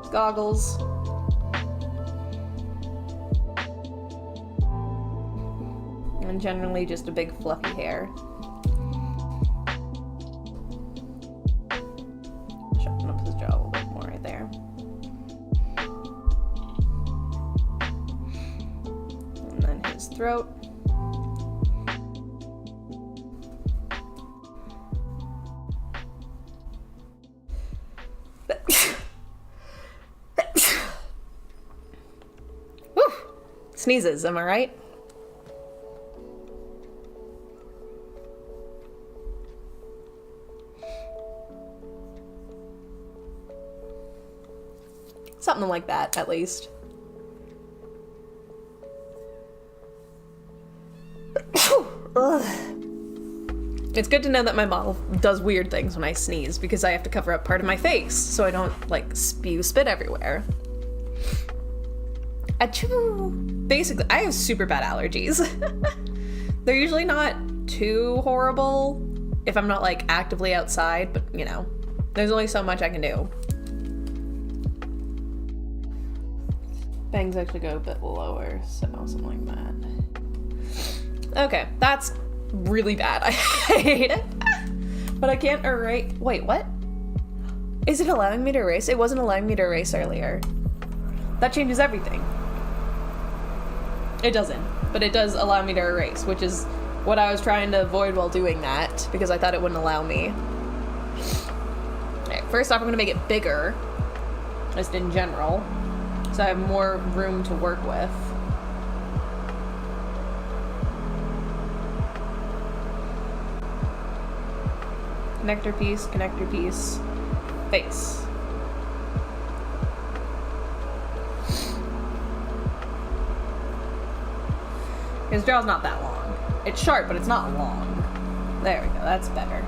His goggles. And generally just a big fluffy hair. Sharpen up his jaw a little bit more right there. And then his throat. Woo! Sneezes, am I right? Something like that, at least. It's good to know that my model does weird things when I sneeze, because I have to cover up part of my face so I don't, like, spew spit everywhere. Achoo! Basically, I have super bad allergies. They're usually not too horrible if I'm not, like, actively outside, but, you know, there's only so much I can do. Bangs actually go a bit lower, so something like that. Okay, that's really bad. I hate it. But I can't erase. Wait, what? Is it allowing me to erase? It wasn't allowing me to erase earlier. That changes everything. It doesn't, but it does allow me to erase, which is what I was trying to avoid while doing that, because I thought it wouldn't allow me. Okay, first off, I'm gonna make it bigger, just in general, so I have more room to work with. Connector piece, face. His jaw's not that long. It's sharp, but it's not long. There we go, that's better.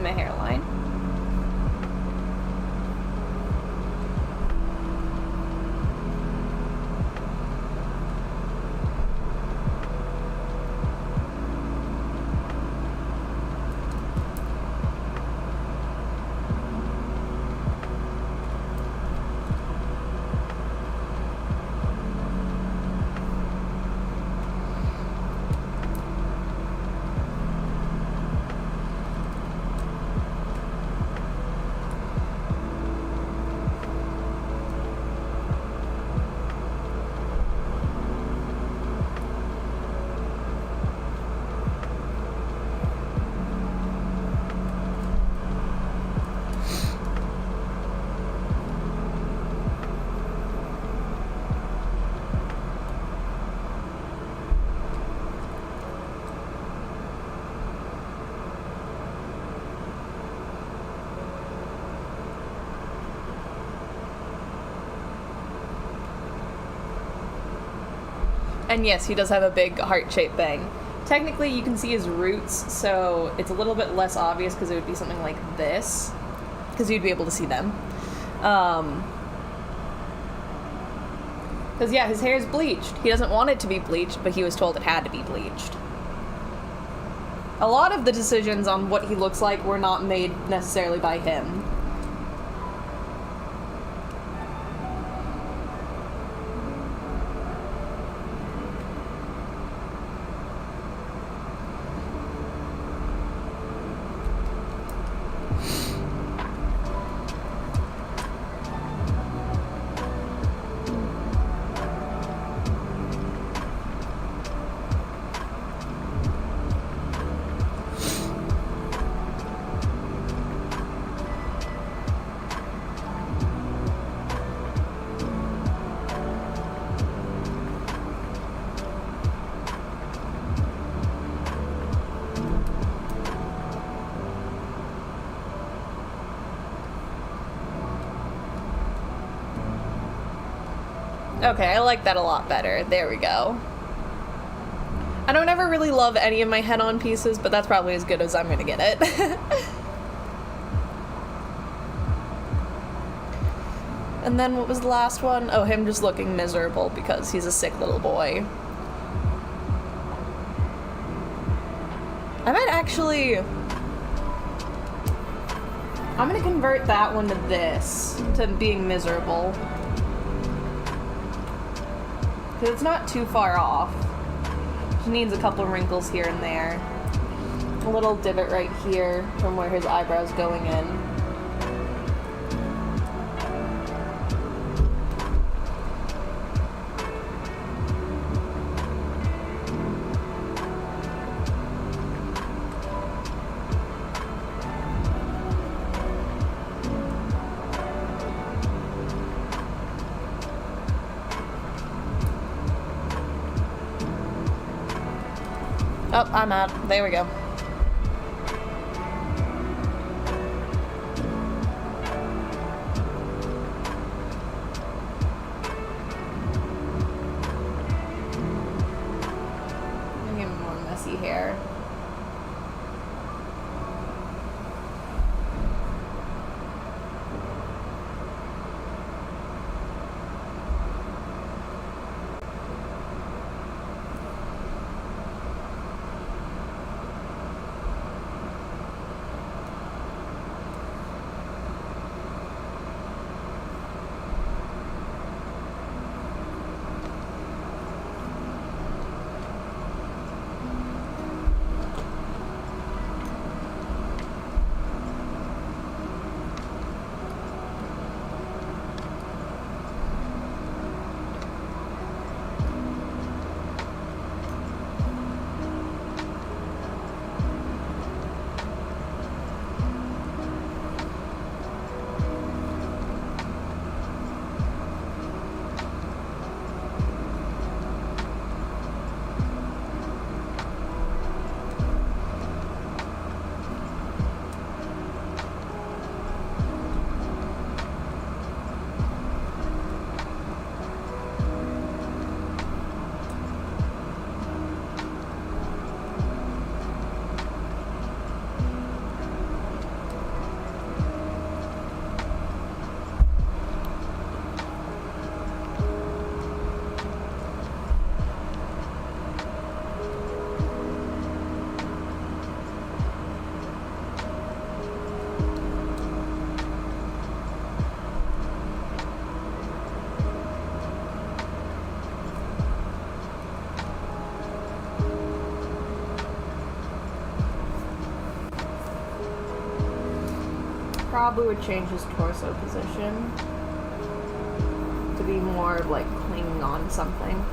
My hairline. And yes, he does have a big heart-shaped bang. Technically, you can see his roots, so it's a little bit less obvious because it would be something like this, because you'd be able to see them. Because, yeah, his hair is bleached. He doesn't want it to be bleached, but he was told it had to be bleached. A lot of the decisions on what he looks like were not made necessarily by him. Okay, I like that a lot better. There we go. I don't ever really love any of my head-on pieces, but that's probably as good as I'm gonna get it. And then what was the last one? Oh, him just looking miserable because he's a sick little boy. I might actually... I'm gonna convert that one to this, to being miserable. Because it's not too far off. She needs a couple wrinkles here and there. A little divot right here from where his eyebrow's going in. Oh, I'm out. There we go. Even more messy hair. Probably would change his torso position to be more like clinging on something.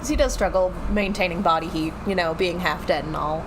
Because he does struggle maintaining body heat, you know, being half dead and all.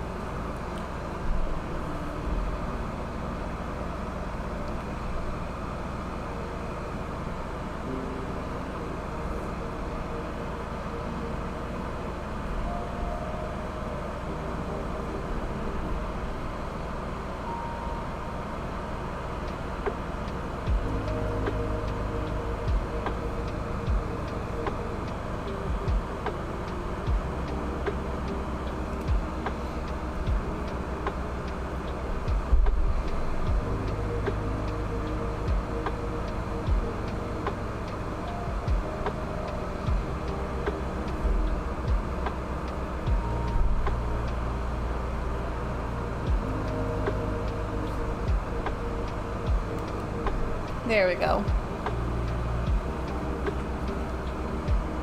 There we go.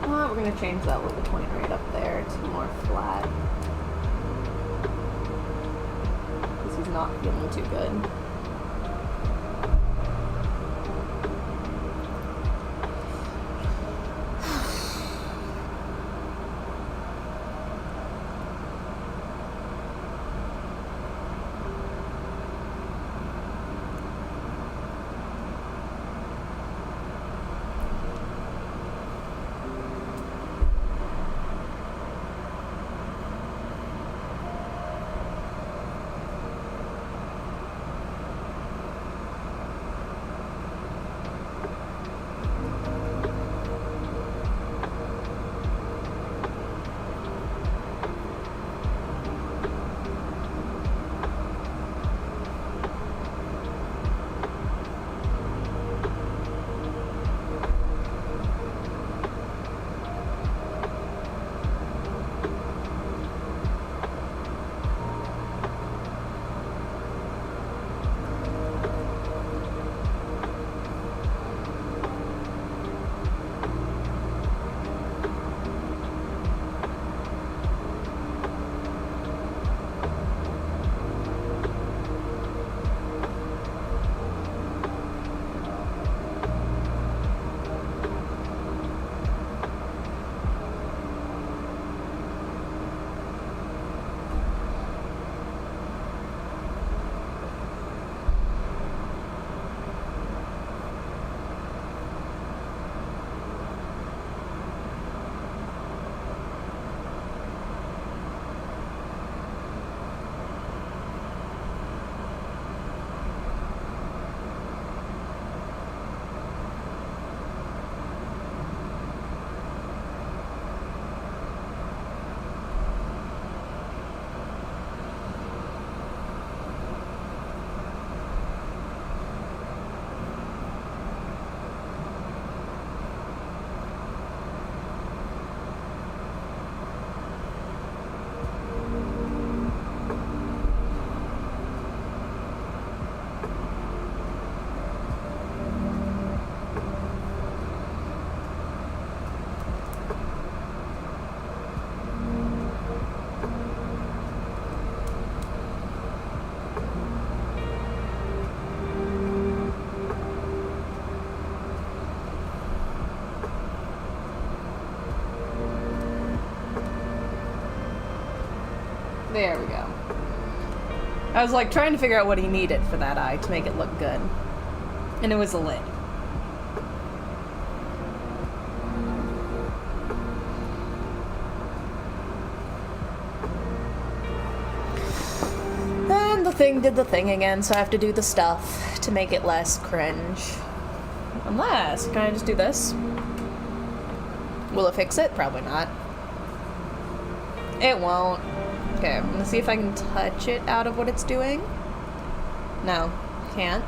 Well, we're gonna change that little point right up there to more flat. Because he's not feeling too good. There we go. I was like trying to figure out what he needed for that eye to make it look good. And it was a lid. And the thing did the thing again, so I have to do the stuff to make it less cringe. Unless, can I just do this? Will it fix it? Probably not. It won't. Okay, I'm gonna see if I can touch it out of what it's doing. No, can't.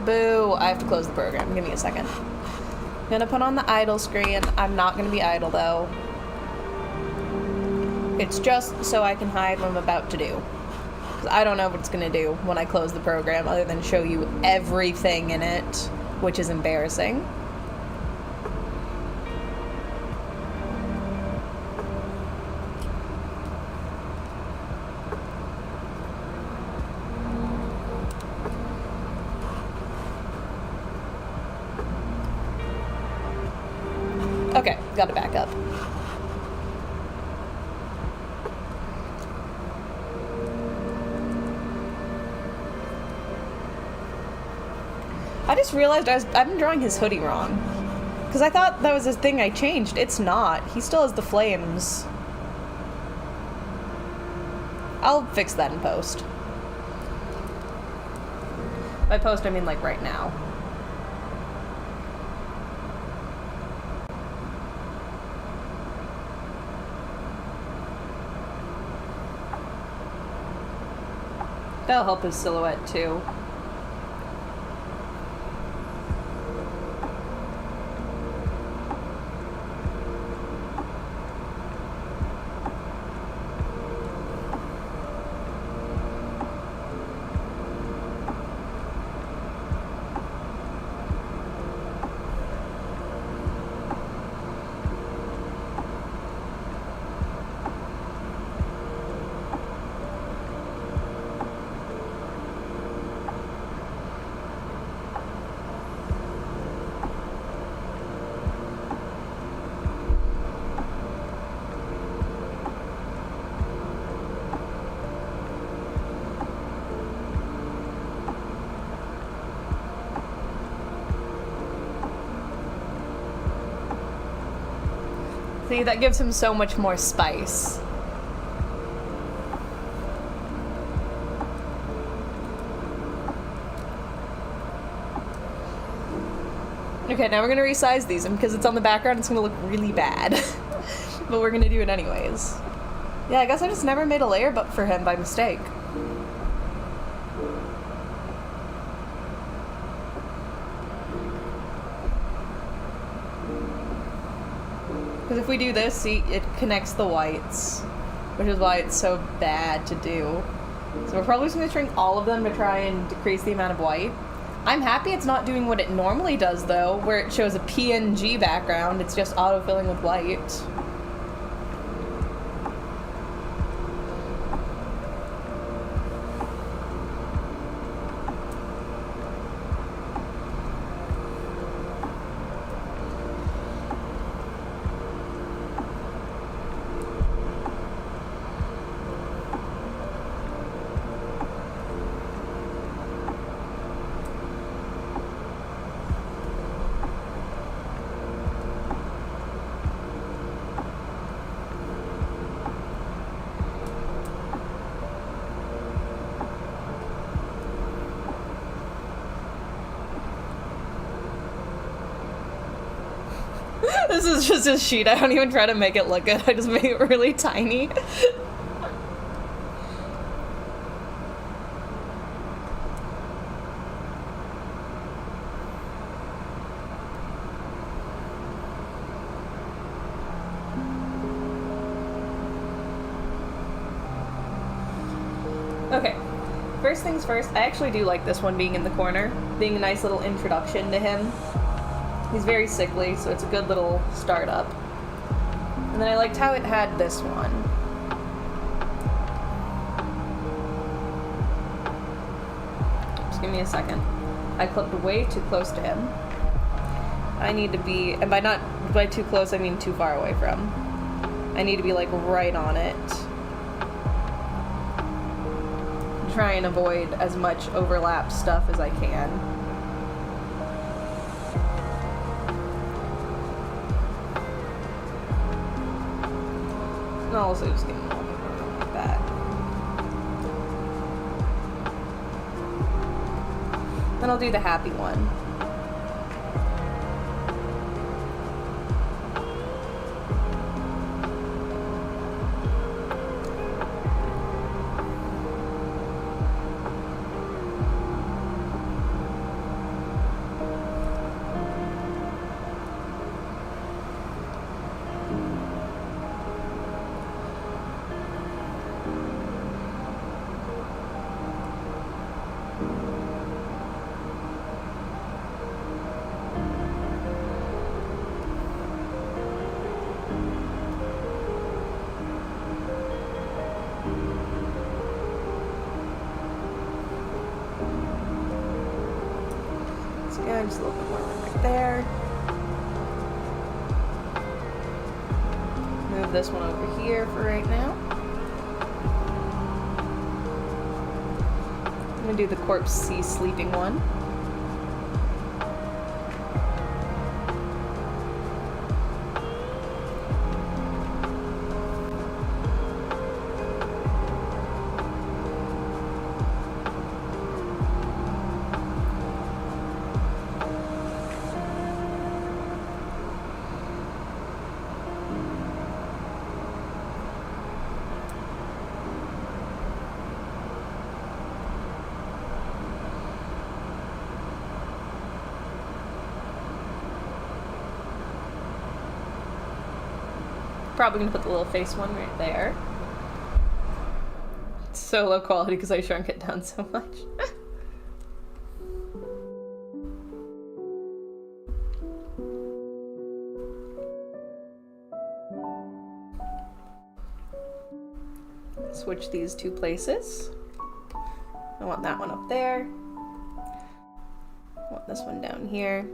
Boo, I have to close the program. Give me a second. I'm gonna put on the idle screen. I'm not gonna be idle though. It's just so I can hide what I'm about to do. 'Cause I don't know what it's gonna do when I close the program other than show you everything in it, which is embarrassing. Okay, gotta back up. I just realized I've been drawing his hoodie wrong. Because I thought that was a thing I changed. It's not. He still has the flames. I'll fix that in post. By post, I mean like right now. That'll help his silhouette too. See, that gives him so much more spice. Okay, now we're gonna resize these, and because it's on the background, it's gonna look really bad. But we're gonna do it anyways. Yeah, I guess I just never made a layer but for him by mistake. Because if we do this, see, it connects the whites, which is why it's so bad to do. So we're probably just going to shrink all of them to try and decrease the amount of white. I'm happy it's not doing what it normally does, though, where it shows a PNG background. It's just autofilling with white. This is just a sheet. I don't even try to make it look good. I just make it really tiny. Okay, first things first, I actually do like this one being in the corner, being a nice little introduction to him. He's very sickly, so it's a good little startup. And then I liked how it had this one. Just give me a second. I clipped way too close to him. I need to be, and by too close, I mean too far away from. I need to be like right on it. try and avoid as much overlap stuff as I can. And I'll also just get them all like that. Then I'll do the happy one. Just a little bit more right there. Move this one over here for right now. I'm gonna do the corpse C sleeping one. Probably gonna put the little face one right there. It's so low quality because I shrunk it down so much. Switch these two places. I want that one up there. I want this one down here.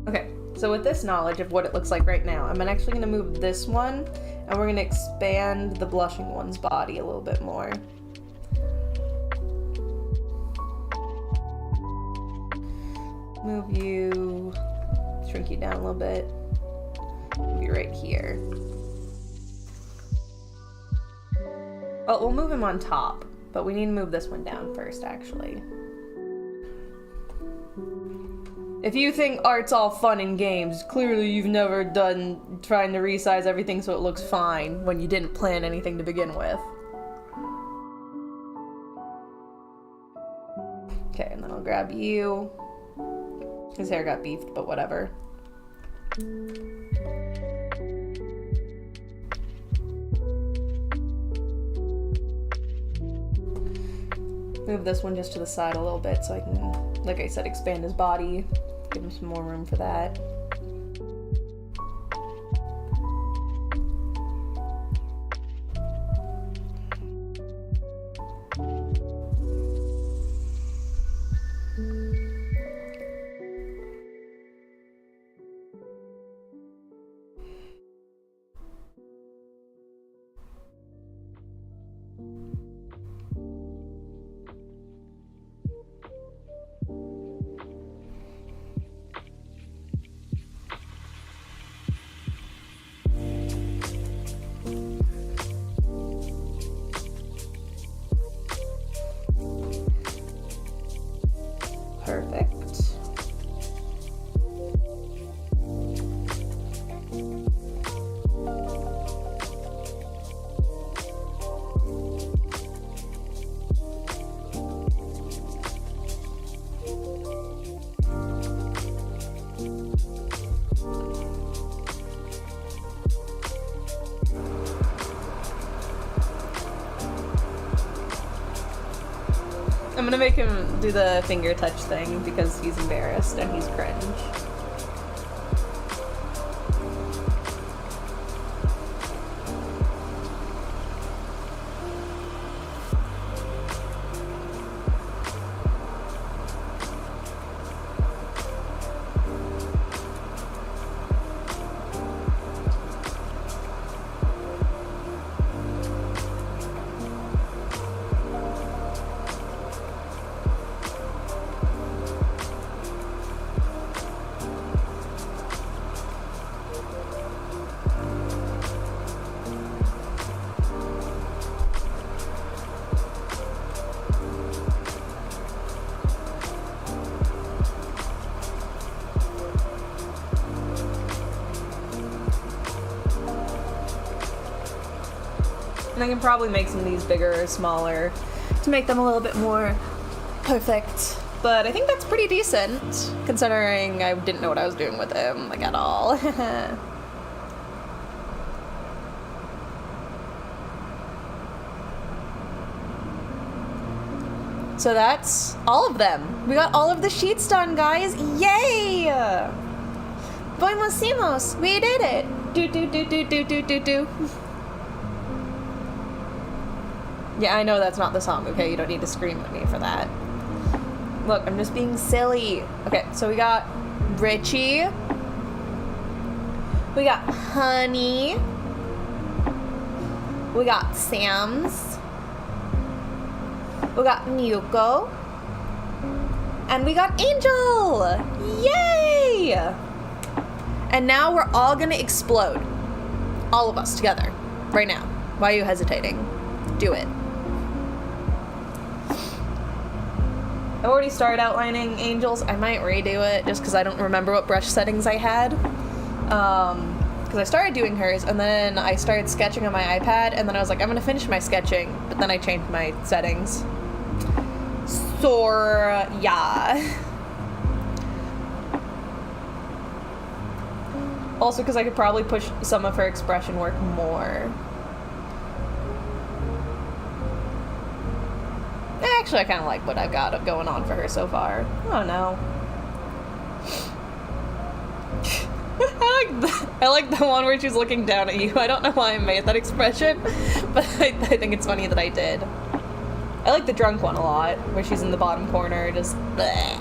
Okay, so with this knowledge of what it looks like right now, I'm actually going to move this one, and we're going to expand the blushing one's body a little bit more. Move you, shrink you down a little bit, move you right here. Oh, we'll move him on top, but we need to move this one down first, actually. If you think art's all fun and games, clearly you've never done trying to resize everything so it looks fine when you didn't plan anything to begin with. Okay, and then I'll grab you. His hair got beefed, but whatever. Move this one just to the side a little bit so I can, like I said, expand his body. Give him some more room for that. Perfect. I'm gonna make him do the finger touch thing because he's embarrassed and he's cringe. And I can probably make some of these bigger or smaller to make them a little bit more perfect. But I think that's pretty decent, considering I didn't know what I was doing with him, like, at all. So that's all of them. We got all of the sheets done, guys. Yay! Voimos, we did it! Do. Yeah, I know that's not the song, okay? You don't need to scream at me for that. Look, I'm just being silly. Okay, so we got Richie. We got Honey. We got Sam's. We got Miyuko. And we got Angel! Yay! And now we're all gonna explode. All of us together. Right now. Why are you hesitating? Do it. I already started outlining angels. I might redo it just because I don't remember what brush settings I had. Because I started doing hers and then I started sketching on my iPad and then I was like, I'm going to finish my sketching. But then I changed my settings. So, yeah. Also because I could probably push some of her expression work more. Actually, I kind of like what I've got going on for her so far. Oh no. I like the one where she's looking down at you. I don't know why I made that expression, but I think it's funny that I did. I like the drunk one a lot, where she's in the bottom corner, just bleh.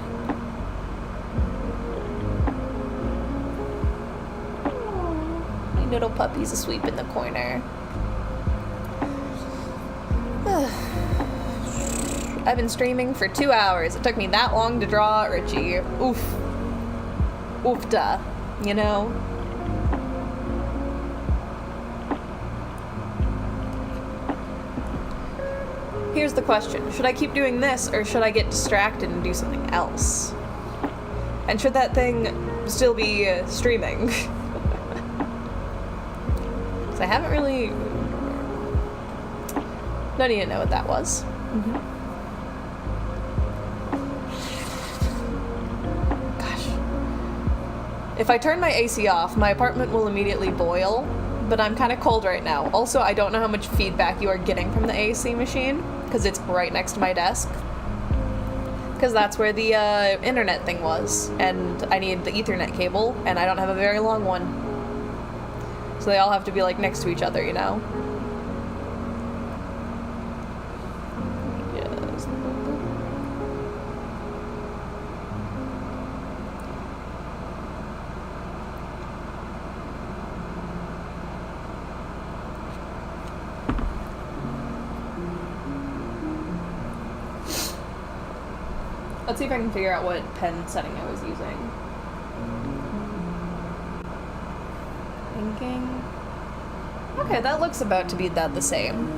My little puppy's asleep in the corner. I've been streaming for 2 hours. It took me that long to draw Richie. Oof. Oofta. You know? Here's the question. Should I keep doing this, or should I get distracted and do something else? And should that thing still be streaming? Because I haven't really... Don't even know what that was. Mm-hmm. If I turn my AC off, my apartment will immediately boil, but I'm kind of cold right now. Also, I don't know how much feedback you are getting from the AC machine, because it's right next to my desk. Because that's where the internet thing was, and I need the Ethernet cable, and I don't have a very long one. So they all have to be, like, next to each other, you know? Yes. Let's see if I can figure out what pen setting I was using. Thinking. Okay, that looks about to be the same.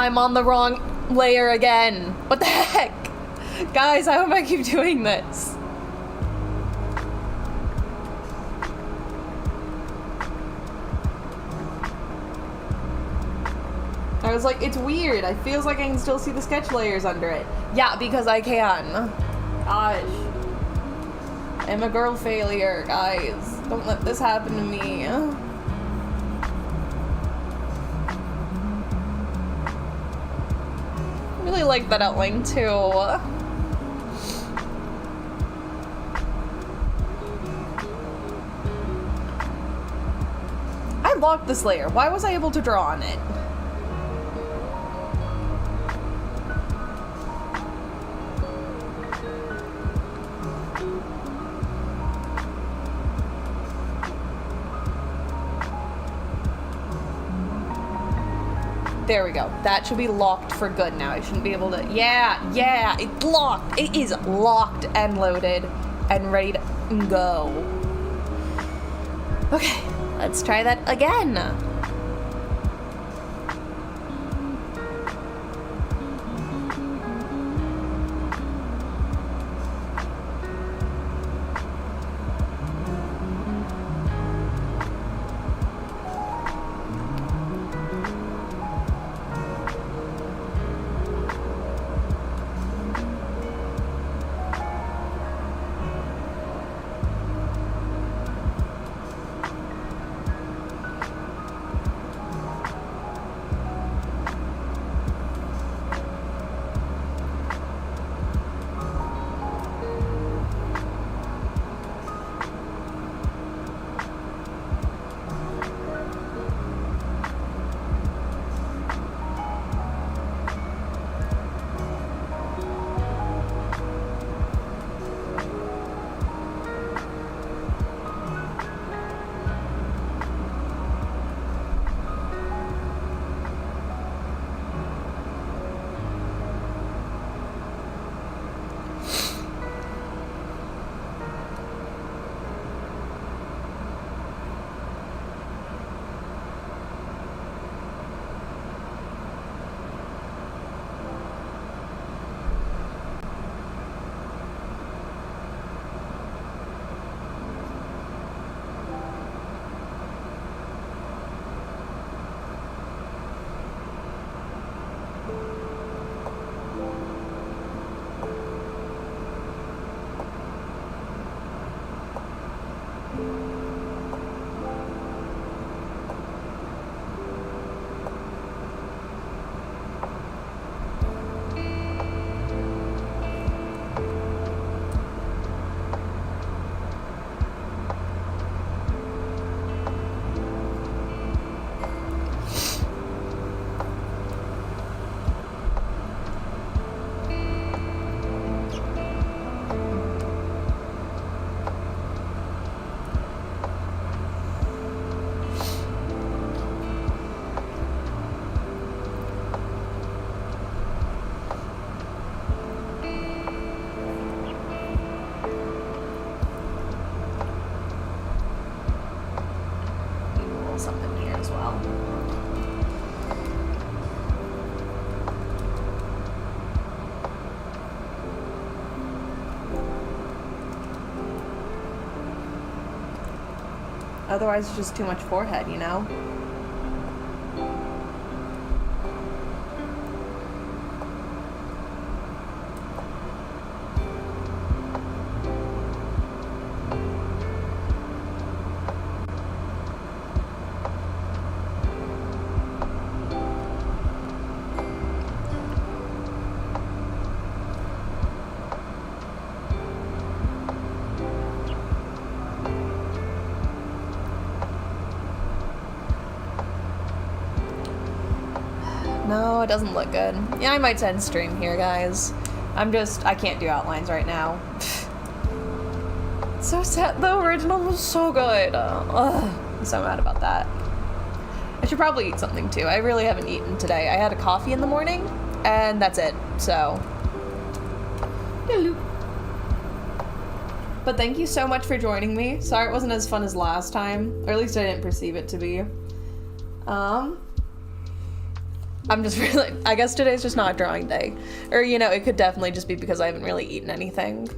I'm on the wrong layer again. What the heck? Guys, I hope I keep doing this. I was like, it's weird. It feels like I can still see the sketch layers under it. Yeah, because I can. Gosh. I'm a girl failure, guys. Don't let this happen to me. I really like that outline too. I locked this layer. Why was I able to draw on it? There we go. That should be locked for good now. I shouldn't be able to... Yeah, it's locked. It is locked and loaded and ready to go. Okay, let's try that again. Otherwise, it's just too much forehead, you know? No, it doesn't look good. Yeah, I might end stream here, guys. I can't do outlines right now. So sad, the original was so good. I'm so mad about that. I should probably eat something too. I really haven't eaten today. I had a coffee in the morning, and that's it, so. Hello. But thank you so much for joining me. Sorry it wasn't as fun as last time, or at least I didn't perceive it to be. I'm just really, I guess today's just not a drawing day. Or, you know, it could definitely just be because I haven't really eaten anything.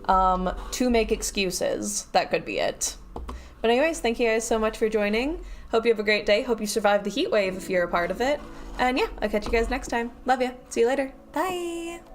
To make excuses. That could be it. But anyways, thank you guys so much for joining. Hope you have a great day. Hope you survive the heat wave if you're a part of it. And yeah, I'll catch you guys next time. Love ya. See you later. Bye.